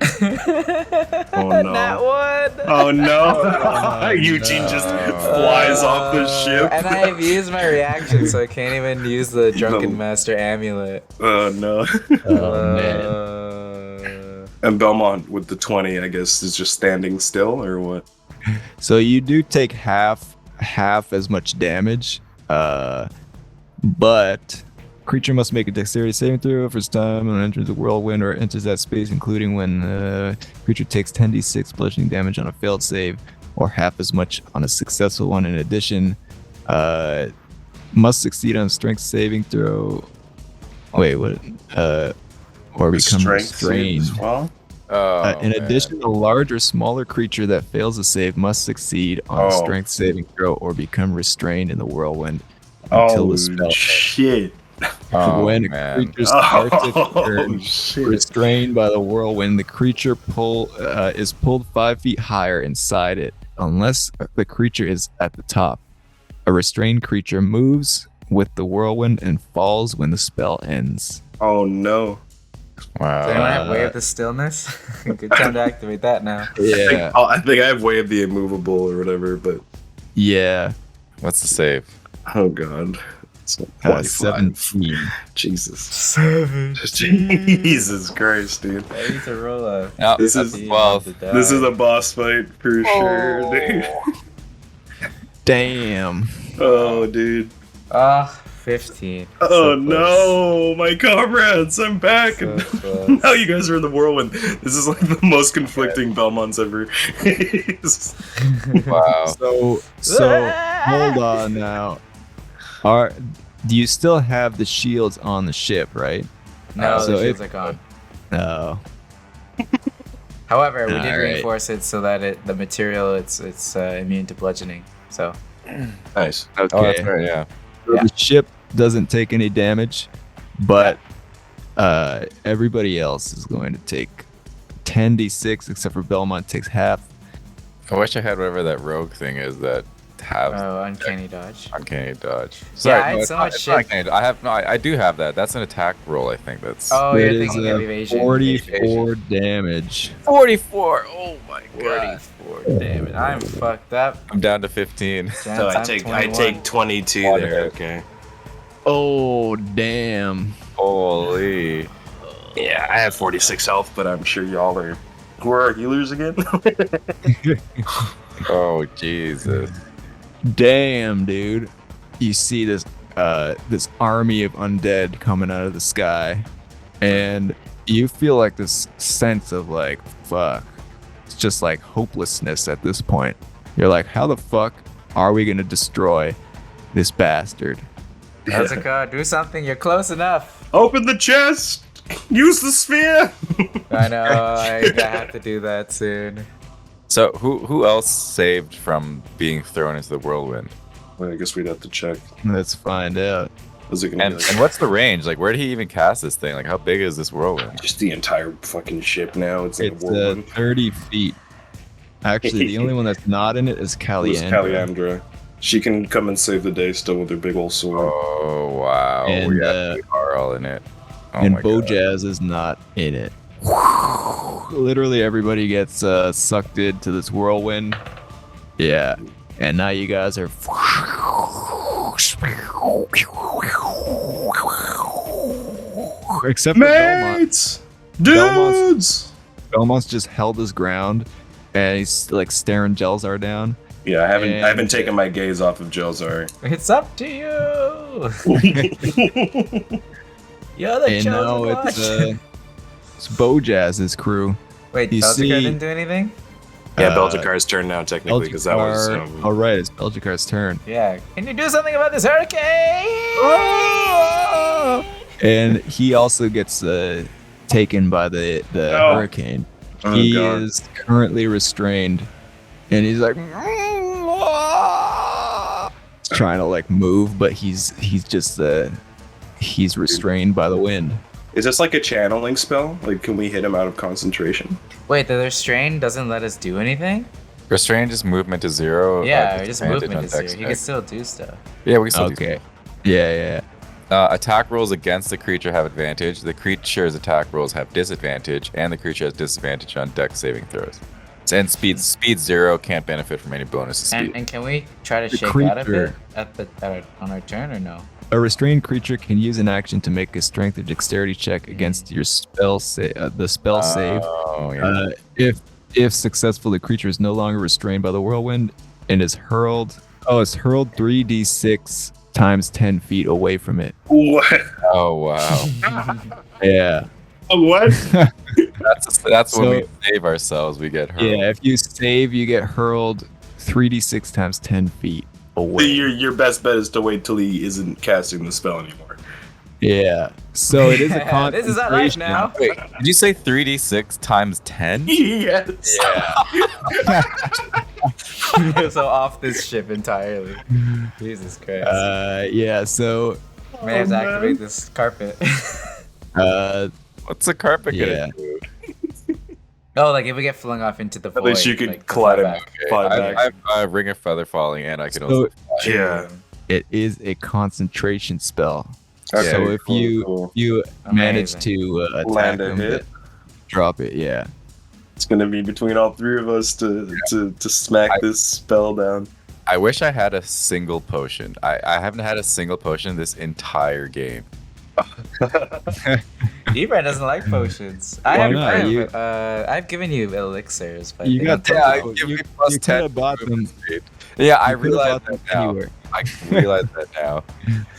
Oh no.
That one.
Oh no. Eugene just flies off the ship.
And I've used my reaction, so I can't even use the Drunken Master amulet.
Oh no.
Oh man.
And Belmont with the 20, I guess, is just standing still or what?
So you do take half as much damage, but creature must make a dexterity saving throw first time when it enters the whirlwind or enters that space, including when creature takes 10d6 bludgeoning damage on a failed save, or half as much on a successful one. In addition, must succeed on a strength saving throw. Wait, what? Or become
Strength save
restrained.
as well?
In addition, a large or smaller creature that fails a save must succeed on a strength saving throw or become restrained in the whirlwind until the spell ends.
Shit.
When a creature starts its turn
Shit.
restrained by the whirlwind, the creature is pulled 5 feet higher inside it, unless the creature is at the top. A restrained creature moves with the whirlwind and falls when the spell ends.
Oh no.
Wow.
Does anyone have Way of the Stillness? Good time to activate that now.
Yeah,
I think I have Way of the Immovable or whatever, but
yeah.
What's the save?
oh god. It's like 25.
17.
Jesus. Jesus Christ, dude.
I need to roll a.
No,
This
that's
is-
12.
This is a boss fight for sure, dude.
Damn.
Oh, dude.
15.
Oh
So
no, my comrades, I'm back.
So
And
close.
now you guys are in the whirlwind. This is like the most conflicting Belmont's ever.
Wow.
So hold on now. Do you still have the shields on the ship, right?
No,
So
the shields
it-
are gone.
No.
However, we did
Alright.
reinforce it so that the material it's immune to bludgeoning. So
Nice.
Okay.
Oh, that's right, yeah.
So the ship doesn't take any damage, but everybody else is going to take 10d6, except for Belmont takes half.
I wish I had whatever that rogue thing is that have
uncanny dodge.
uncanny dodge.
I had
no, it's
so
not-
much
it's not
shit.
uncanny. I do have that. That's an attack roll, I think. That's
Oh,
That
you're
is
thinking of evasion.
44 damage.
44. Oh my god.
44. Damn it, I'm fucked up.
I'm down to 15.
So I take 22 there. Okay.
Oh, damn.
Holy.
Yeah, I have 46 health, but I'm sure y'all are. Who are our healers again?
Oh Jesus.
Damn, dude. You see this army of undead coming out of the sky, and you feel like this sense of like, fuck. It's just like hopelessness at this point. You're like, how the fuck are we gonna destroy this bastard?
Jessica, do something. You're close enough.
Open the chest. Use the sphere.
I know. I have to do that soon.
So who else saved from being thrown into the whirlwind?
Well, I guess we'd have to check.
Let's find out.
Is it gonna
And
be like
and what's the range? Like where did he even cast this thing? Like how big is this whirlwind?
just the entire fucking ship now? It's like
It's
a whirlwind.
30 feet. Actually, the only one that's not in it is
It was
Caliandra.
Caliandra. She can come and save the day still with her big old sword.
Oh wow,
And,
we are all in it. Oh
and
my God.
Bojazz is not in it. Literally everybody gets sucked into this whirlwind. Yeah. And now you guys are except for Belmont.
Mates! Dudes!
Belmont's just held his ground and he's like staring Jelzar down.
Yeah, I haven't
And-
taken my gaze off of Jelzar.
It's up to you. You're the
And
chosen
now
one.
it's Bojazz's crew.
Wait,
you
Belgica
see-
didn't do anything?
Yeah,
Uh,
Belgicar's turn now, technically, because that was.
All right, it's Belgicar's turn.
Yeah. Can you do something about this hurricane?
And he also gets taken by the
Oh.
hurricane.
Oh,
He
God.
is currently restrained, and he's like trying to like move, but he's just he's restrained by the wind.
Is this like a channeling spell? Like, can we hit him out of concentration?
Wait, the restrain doesn't let us do anything?
Restrain just movement to 0.
Yeah, just
disadvantage
movement
on
is zero.
dex
He can
check.
still do stuff.
Yeah, we can still do
Okay. Yeah.
attack rolls against the creature have advantage. The creature's attack rolls have disadvantage, and the creature has disadvantage on dex saving throws. And speed 0 can't benefit from any bonus to speed.
And can we try to
The
shake out of
creature-
it on our turn or no?
A restrained creature can use an action to make a strength or dexterity check against your spell save. The spell save.
Oh, yeah.
If successful, the creature is no longer restrained by the whirlwind and is hurled. Oh, it's hurled 3d6 times 10 feet away from it.
What?
Oh wow.
Yeah.
What?
That's when
So-
we save ourselves. We get hurt.
Yeah. If you save, you get hurled 3d6 times 10 feet away.
Your best bet is to wait till he isn't casting the spell anymore.
Yeah. So it is a concentration.
This is our life now.
Wait, did you say 3d6 times 10?
Yes.
So off this ship entirely. Jesus Christ.
Yeah. So
May have to activate this carpet.
What's a carpet
Yeah.
gonna do?
Oh, like if we get flung off into the void.
At least you could
like,
collide
fly
him.
back.
Fly
I
back.
have a ring of feather falling, and I can
So-
also.
Yeah.
it is a concentration spell.
Okay,
So if
cool,
you
cool.
manage
Amazing.
to attack
Land a
him,
hit.
drop it. Yeah.
It's gonna be between all three of us to smack this spell down.
I wish I had a single potion. I haven't had a single potion this entire game.
Ebra doesn't like potions.
Why not?
I've given you elixirs, but
You
they
got
don't
Yeah,
take
I
it.
give
you,
me plus
you could
10
have bought them.
movement speed. Yeah, I
you could have
realize
bought
that
them
now.
anywhere.
I realize that now.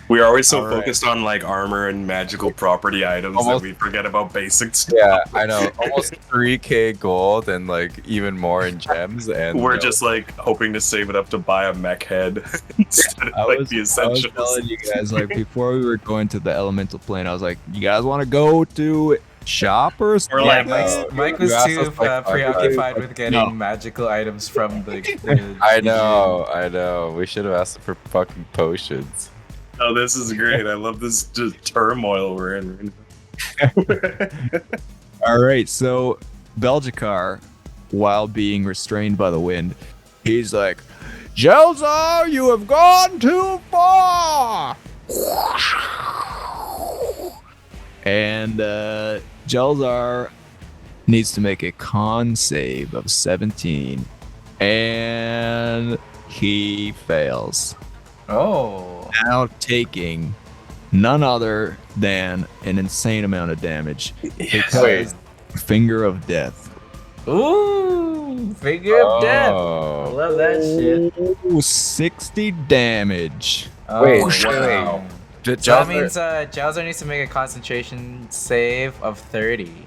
We are always so
All right.
focused on like armor and magical property items
Almost-
that we forget about basic stuff.
Yeah, I know. Almost 3k gold and like even more in gems, and
We're just like hoping to save it up to buy a mech head instead of like the
I was
essentials.
telling you guys, like, before we were going to the elemental plane, I was like, you guys want to go to shoppers?
We're
Yeah,
like,
Mike was
you asked
too
us, like,
preoccupied with getting
No.
magical items from the
I know. We should have asked for fucking potions.
Oh, this is great. I love this just turmoil we're in.
All right, so Belgicar, while being restrained by the wind, he's like, Jelzar, you have gone too far! And Jelzar needs to make a con save of 17, and he fails.
Oh.
Now taking none other than an insane amount of damage. Because Finger of Death.
Ooh, figure of death. Love that shit.
Ooh, 60 damage.
Oh,
Wait,
wow.
Did
That means Jelzar needs to make a concentration save of 30.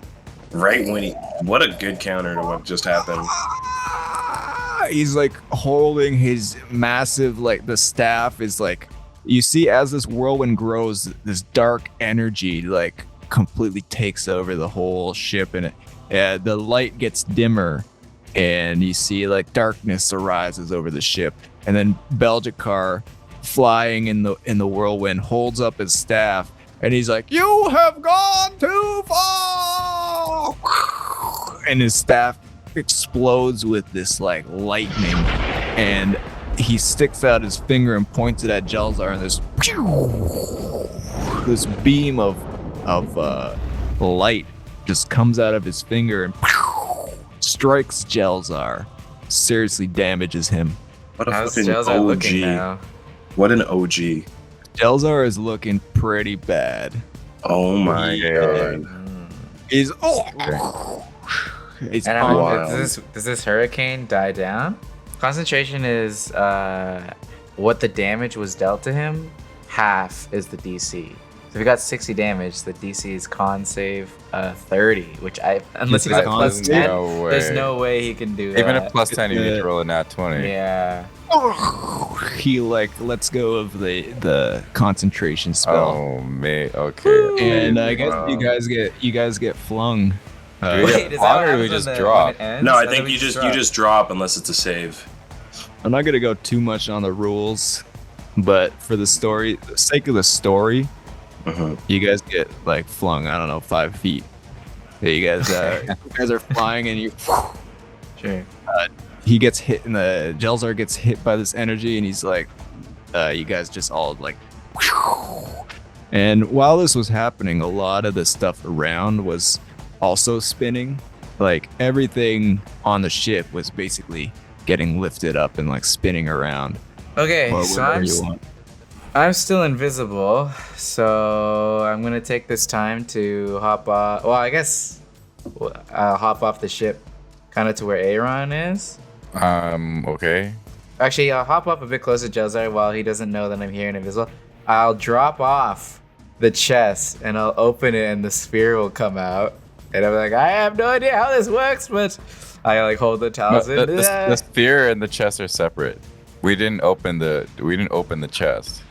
Right when he. What a good counter to what just happened.
He's like holding his massive, like the staff is like, you see as this whirlwind grows, this dark energy like completely takes over the whole ship, and the light gets dimmer, and you see like darkness arises over the ship, and then Belgicar, flying in the whirlwind, holds up his staff, and he's like, "You have gone too far!" And his staff explodes with this like lightning, and he sticks out his finger and points it at Jelzar, and this beam of light just comes out of his finger and strikes Jelzar. Seriously damages him.
What a
How's
fucking
Jelzar
OG.
looking now?
What an OG.
Jelzar is looking pretty bad.
Oh my god.
He's
And I'm
Wow.
does this hurricane die down? Concentration is what the damage was dealt to him. Half is the DC. So if he got 60 damage, the DC is con save 30, which unless he's at
con
plus
save?
10,
No
there's
way.
no way he can do that.
Even at plus 10, you need to roll a nat 20.
Yeah.
he like lets go of the concentration spell.
Oh, mate. Okay.
And I guess
Wow.
you guys get flung.
Do we
Wait,
get
is that what
flung or do we
happens
just
when
drop?
it ends?
No, I
thought
think
we
you just drop unless it's a save.
I'm not gonna go too much on the rules, but for the sake of the story, you guys get like flung. I don't know, 5 feet. You guys are flying, and
Sure.
he gets hit, and the Jelzar gets hit by this energy, and he's like, you guys just all like. And while this was happening, a lot of the stuff around was also spinning. Like everything on the ship was basically getting lifted up and like spinning around.
Okay,
Or
so
whatever you want.
I'm still invisible, so I'm gonna take this time to hop off. Well, I guess I'll hop off the ship, kind of to where Aaron is.
Okay.
Actually, I'll hop up a bit closer to Jelzar while he doesn't know that I'm here and invisible. I'll drop off the chest and I'll open it, and the sphere will come out. And I'm like, I have no idea how this works, but I like hold the
No,
talisman.
the sphere and the chest are separate. We didn't open the chest.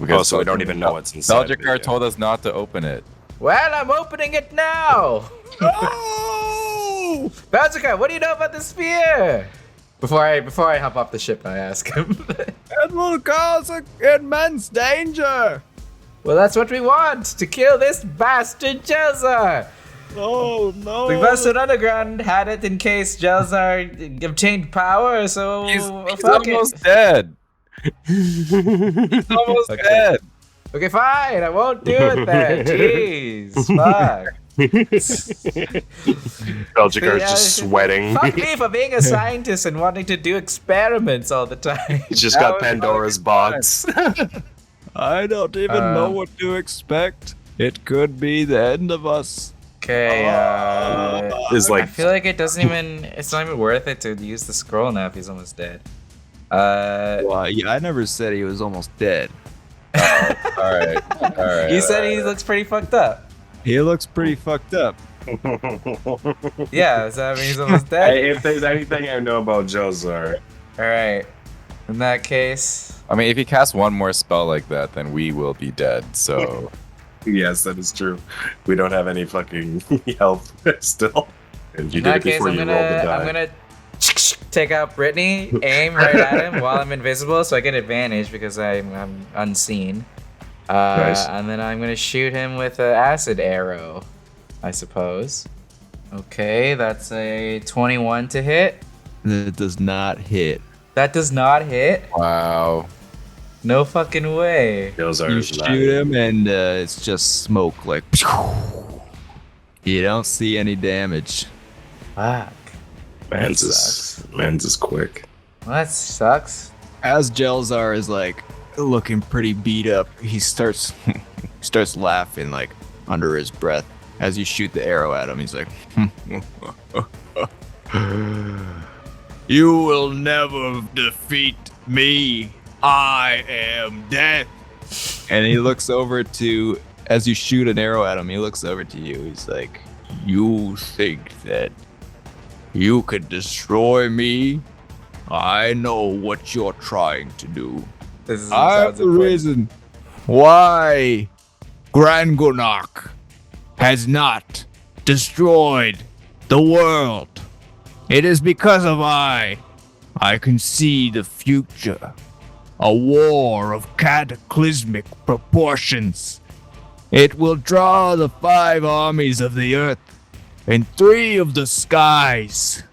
Oh, so we don't even know what's inside. of it
Belgicar
yet.
told us not to open it.
Well, I'm opening it now. Belgicar, what do you know about the sphere? Before I hop off the ship, I ask him.
It will cause immense danger.
Well, that's what we want, to kill this bastard Jelzar.
Oh no!
The Busted Underground had it in case Jelzar obtained power, so
He's
fuck it.
almost dead. He's almost
Okay.
dead.
Okay, fine, I won't do it then. Jeez, fuck.
Belgicar's
Yeah,
just sweating.
Fuck me for being a scientist and wanting to do experiments all the time.
He's just got Pandora's box.
I don't even know what to expect. It could be the end of us.
Okay,
Is
I
like
feel like it's not even worth it to use the scroll now if he's almost dead.
Well, yeah, I never said he was almost dead.
All right.
You said he looks pretty fucked up.
He looks pretty fucked up.
Yeah, so that means he's almost dead?
if there's anything I know about Jelzar,
Alright. In that case,
I mean, if he casts one more spell like that, then we will be dead. So
yes, that is true. We don't have any fucking health still. And you
in
did
that
it
case,
before
I'm
you rolled the
gonna
die.
take out Brittany, aim right at him while I'm invisible, so I get advantage because I'm unseen.
Nice.
And then I'm gonna shoot him with an acid arrow, I suppose. Okay, that's a 21 to hit.
It does not hit.
That does not hit.
wow.
No fucking way.
Jelzar
You
is
shoot
lying.
him, and it's just smoke. Like you don't see any damage.
Fuck.
Man's
That
is quick.
Well, that sucks.
As Jelzar is like looking pretty beat up, he starts laughing like under his breath as you shoot the arrow at him. He's like, "You will never defeat me. I am death." And he looks over to, as you shoot an arrow at him, he looks over to you. He's like, "You think that you could destroy me? I know what you're trying to do.
This is
I have the reason why Grangunak has not destroyed the world. It is because of I can see the future. A war of cataclysmic proportions. It will draw the 5 armies of the earth and 3 of the skies.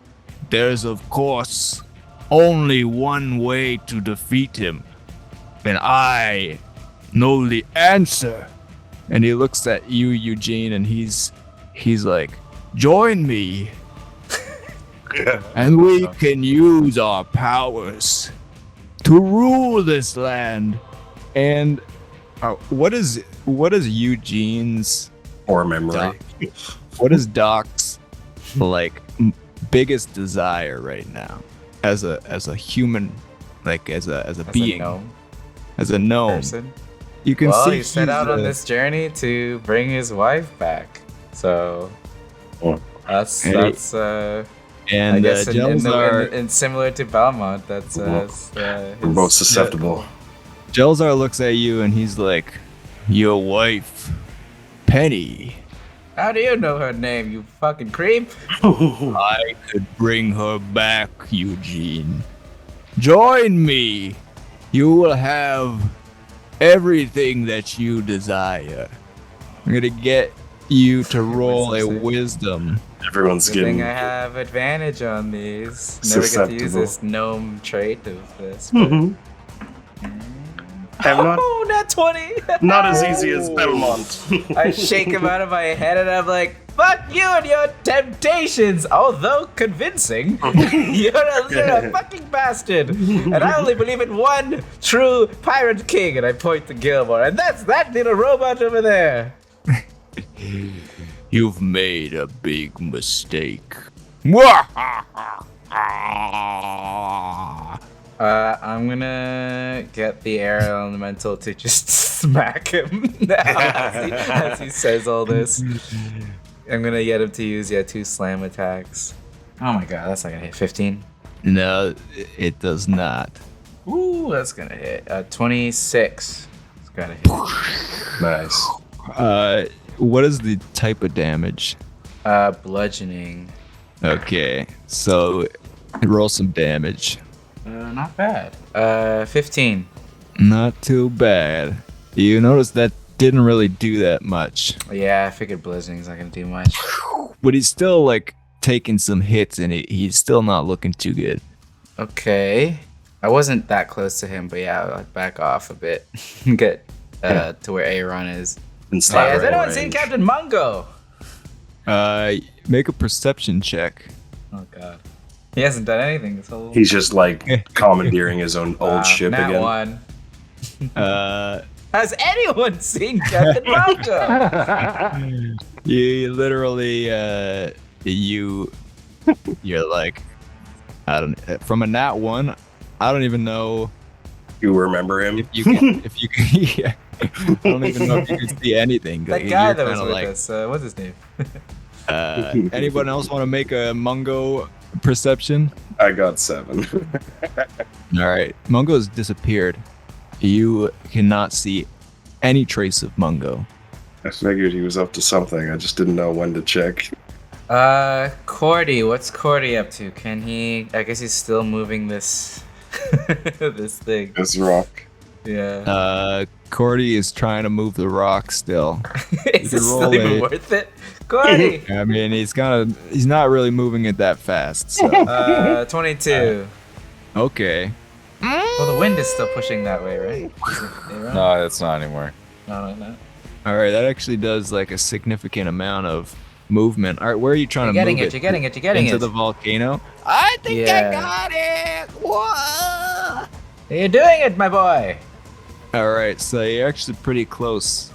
There's, of course, only one way to defeat him. And I know the answer. And he looks at you, Eugene, and he's like, join me. And we can use our powers to rule this land. And what is Eugene's
Or memory.
Doc, what is Doc's like biggest desire right now as a human, like as a being, as a gnome?
Person.
You can
Well,
see
he set out on this journey to bring his wife back. So that's
and
I guess
Jelzar,
in similar to Belmont, that's
We're both susceptible.
Jelzar looks at you and he's like, your wife, Penny.
How do you know her name, you fucking creep?
I could bring her back, Eugene. Join me. You will have everything that you desire. I'm gonna get you to roll a wisdom.
Everyone's
Good thing
getting.
I have advantage on these. Never get to use
Susceptible.
this gnome trait of this.
I'm not,
Oh, not 20!
not as easy as Belmont.
I shake him out of my head and I'm like, fuck you and your temptations! Although convincing, you're a fucking bastard! And I only believe in one true pirate king, and I point to Gilmore, and that's that little robot over there!
You've made a big mistake.
I'm gonna get the air elemental to just smack him now as he says all this. I'm gonna get him to use 2 slam attacks. Oh my god, that's not gonna hit. 15.
No, it does not.
Ooh, that's gonna hit. 26. It's gotta hit.
Nice.
What is the type of damage?
Bludgeoning.
Okay, so roll some damage.
Not bad. 15.
Not too bad. You notice that didn't really do that much.
Yeah, I figured bludgeoning's not gonna do much.
But he's still like taking some hits and he's still not looking too good.
Okay. I wasn't that close to him, but yeah, I'll back off a bit. Get to where Aaron is.
And
Hey,
slap
has
right
anyone
range.
seen Captain Mungo?
Make a perception check.
Oh god. He hasn't done anything this whole
He's just like commandeering his own old ship
Nat
again.
1. Has anyone seen Captain Mungo?
You literally you're like, I don't, from a nat 1, I don't even know
You remember him?
if you can yeah. I don't even know if you can see anything.
That guy
You're
that was
kinda
with
like,
us, what's his name?
anyone else want to make a Mungo perception?
I got 7.
All right, Mungo's disappeared. You cannot see any trace of Mungo.
I figured he was up to something. I just didn't know when to check.
Cordy, what's Cordy up to? Can he, I guess he's still moving this, this thing.
This rock.
Yeah.
Cordy is trying to move the rock still.
Is
you
this
roll
still even
a-
worth it? Cordy!
I mean, he's not really moving it that fast. So
22.
okay.
Well, the wind is still pushing that way, right? Is it Aaron?
No, it's not anymore.
No.
All right, that actually does like a significant amount of movement. All right, where are you trying
You're
to
getting
move
it, you're getting it, you're getting
into
it.
the volcano?
I think
Yeah.
I got it. Whoa.
You're doing it, my boy!
All right, so you're actually pretty close,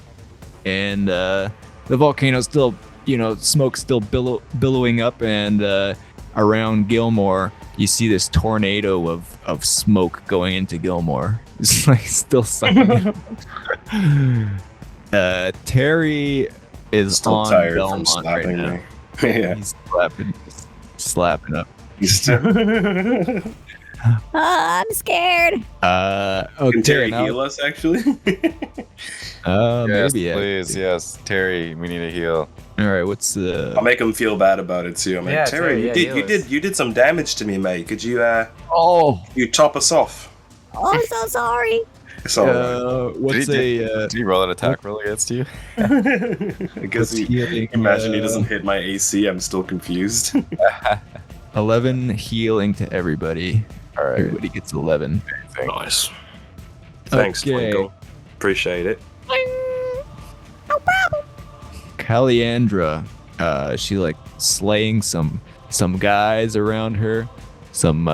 and the volcano's still, smoke's still billowing up, and around Gilmore, you see this tornado of smoke going into Gilmore. It's like still sucking. Terry is
Still
on
tired
Belmont
from
right
slapping
now.
me. Yeah.
He's slapping up.
He's still.
I'm scared.
Oh,
Can Terry
now-
heal us, actually?
Yes,
maybe. Yeah.
please, yes. Terry, we need a heal.
All right. What's the?
I'll make him feel bad about it too. I'm like,
Yeah,
Terry,
Terry,
you did some damage to me, mate. Could you
Oh.
you top us off?
Oh, I'm so sorry.
It's all right.
What's
Did he roll an attack roll against you?
I guess
what's healing?
imagine he doesn't hit my AC. I'm still confused.
11 healing to everybody.
All right.
Everybody gets 11.
Nice. Thanks,
Okay.
Twinkle. Appreciate it.
Caliandra, she like slaying some guys around her, some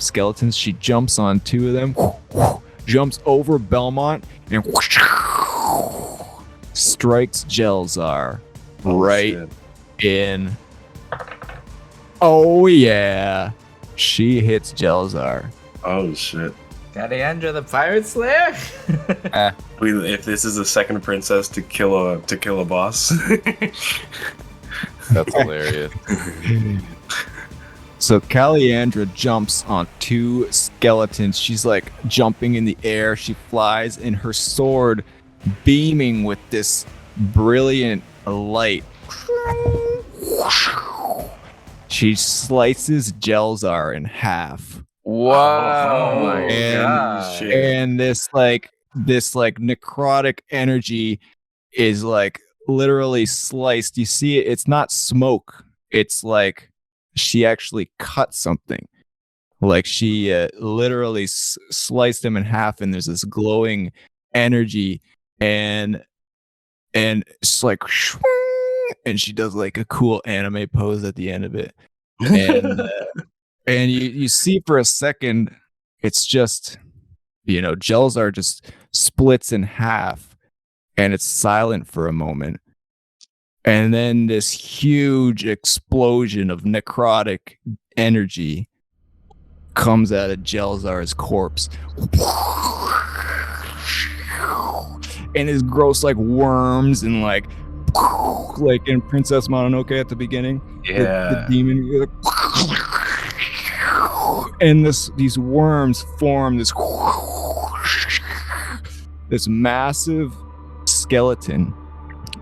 skeletons. She jumps on 2 of them, jumps over Belmont, and strikes Jelzar right
Shit.
in. Oh yeah, she hits Jelzar.
Oh shit.
Caliandra the Pirate Slayer?
If this is the second princess to kill a boss.
That's hilarious.
So Caliandra jumps on 2 skeletons. She's like jumping in the air. She flies, and her sword beaming with this brilliant light. She slices Jelzar in half.
Oh my
And-
god.
And this necrotic energy is like literally sliced. You see it, it's not smoke. It's like she actually cut something. Like she literally sliced him in half, and there's this glowing energy, and it's like, and she does like a cool anime pose at the end of it, and and you see for a second, it's just, Jelzar just splits in half, and it's silent for a moment, and then this huge explosion of necrotic energy comes out of Jelzar's corpse. And it's gross like worms and like in Princess Mononoke at the beginning. The demon. And these worms form this massive skeleton,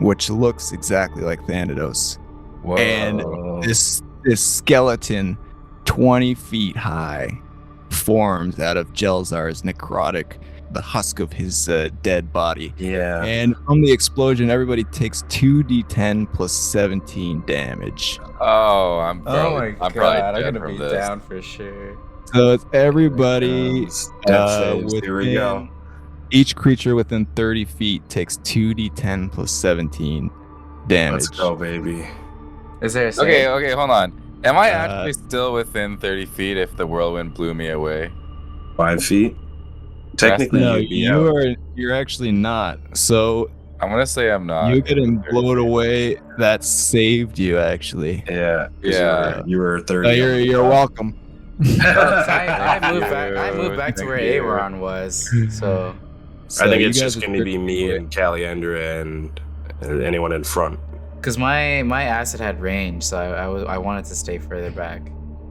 which looks exactly like Thanatos.
Whoa.
And this skeleton, 20 feet high, forms out of Jelzar's necrotic, the husk of his dead body.
Yeah.
And from the explosion, everybody takes 2d10 plus 17 damage.
Oh, I'm
Oh my
probably
god, I'm
dead
gonna
from
be
this.
down for sure.
So it's everybody.
Death saves. Here we go.
Each creature within 30 feet takes 2d10 plus 17 damage.
Let's go, baby.
Is there a save?
Okay, hold on. Am I
Uh,
actually still within 30 feet if the whirlwind blew me away?
5 feet. Technically,
No,
you'd be out.
you're actually not. So
I'm gonna say I'm not.
you getting
within 30
blown
feet.
away, that saved you actually.
Yeah. 'cause
Yeah.
You were 30.
You're welcome.
I moved back. I moved back to
Thank
where
you.
Aaron was. So
I think
you
it's
guys
just
are
going to be
30
me
away.
and Caliandra and anyone in front.
because my acid had range, so I wanted to stay further back.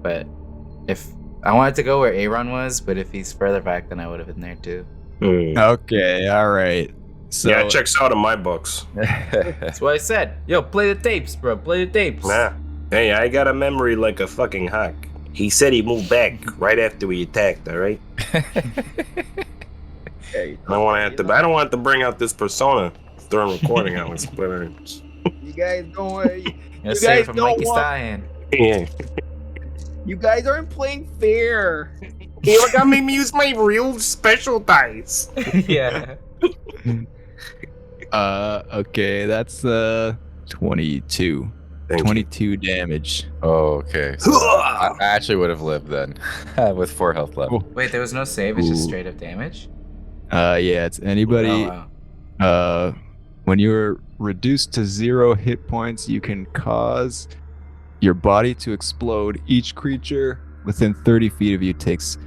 But if I wanted to go where Aaron was, but if he's further back, then I would have been there too.
Okay, all right. So
Yeah, it checks out in my books.
That's what I said. Yo, play the tapes, bro. Play the tapes.
Nah. Hey, I got a memory like a fucking hack. He said he moved back right after we attacked, alright? I don't want to bring out this persona during recording hours, but
you guys don't worry.
You're
guys
safe from
don't
Mikey
want-
Stein.
yeah.
You guys aren't playing fair.
Hey, look, I made me use my real special dice.
Yeah.
Okay, that's 22.
Thank you.
22 damage.
Oh, okay. So I actually would have lived then with 4 health left.
Cool.
Wait, there was no save. It's just
Ooh.
straight up damage.
Yeah, it's anybody.
Oh, wow.
When you're reduced to 0 hit points, you can cause your body to explode. Each creature within 30 feet of you takes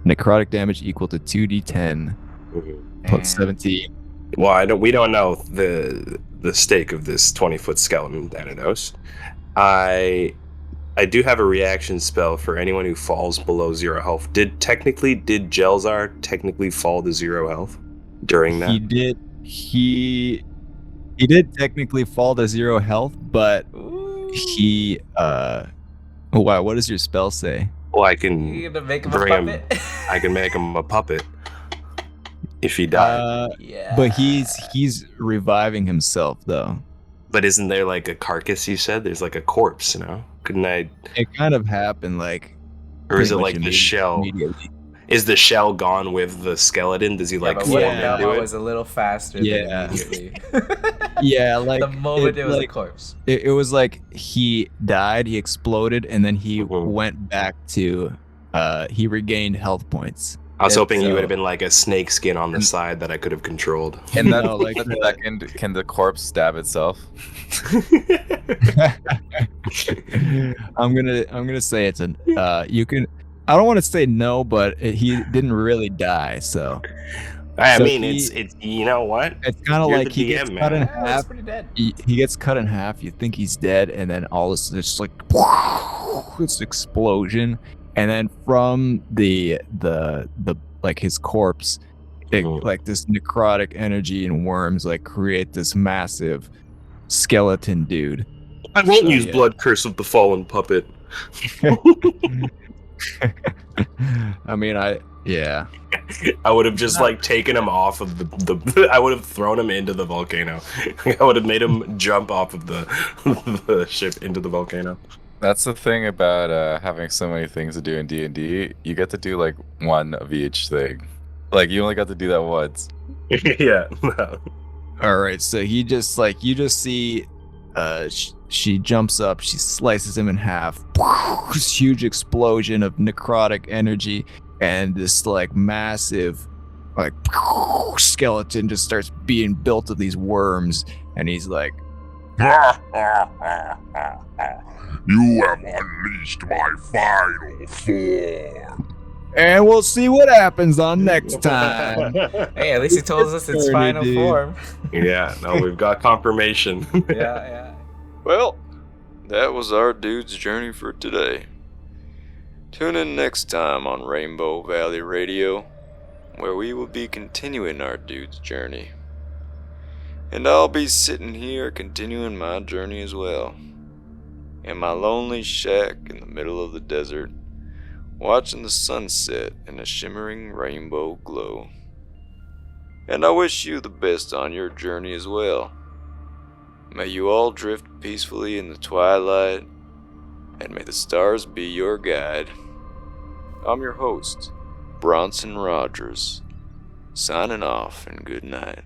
necrotic damage equal to 2d10 plus
And-
17.
Well, we don't know the stake of this 20-foot skeleton, Thanatos. I do have a reaction spell for anyone who falls below 0 health. Did Jelzar technically fall to 0 health during that?
He did technically fall to 0 health, but he wow, what does your spell say?
Well, I
You
can
gonna make him a
bring him.
puppet?
I can make him a puppet if he died.
Yeah.
But he's reviving himself though.
But isn't there like a carcass? You said there's like a corpse. Couldn't I?
It kind of happened like
Or is
pretty
it
much
like the shell?
immediately.
Is the shell gone with the skeleton? Does he
Yeah,
like
but
form
what if
Yeah.
into
Belmont
it?
was a little faster
Yeah.
than immediately?
Yeah, like
the moment it was a
like
corpse.
it was like he died, he exploded, and then he
Mhm.
went back to he regained health points.
I was hoping you
so-
would have been like a snake skin on the side that I could have controlled.
In that
No, like
split second, can the corpse stab itself?
I'm gonna say it's an you can. I don't want to say no, but he didn't really die, so
I
So
mean,
he-
it's you know what?
it's kind of
You're
like
the
he
DM,
gets cut in
man.
Yeah, that's
half.
pretty dead.
He gets cut in half. You think he's dead, and then all this just like this explosion, and then from the like his corpse,
Mhm.
like this necrotic energy and worms like create this massive skeleton dude.
I won't
So,
use
yeah.
blood curse of the fallen puppet.
I mean, yeah.
I would have just like taken him off of the I would have thrown him into the volcano. I would have made him jump off of the ship into the volcano.
That's the thing about having so many things to do in D&D. You get to do like one of each thing. Like you only got to do that once.
Yeah. No.
All right, so he just like you just see, she jumps up, she slices him in half. This huge explosion of necrotic energy, and this like massive, like skeleton just starts being built of these worms, and he's like,
You have unleashed my final form.
and we'll see what happens on next time.
Hey, at least he told us its final
Eternity.
form.
Yeah, no, we've got confirmation.
Yeah.
Well, that was our dude's journey for today. Tune in next time on Rainbow Valley Radio, where we will be continuing our dude's journey. And I'll be sitting here continuing my journey as well. In my lonely shack in the middle of the desert, watching the sunset in a shimmering rainbow glow. And I wish you the best on your journey as well. May you all drift peacefully in the twilight, and may the stars be your guide. I'm your host, Bronson Rogers, signing off and good night.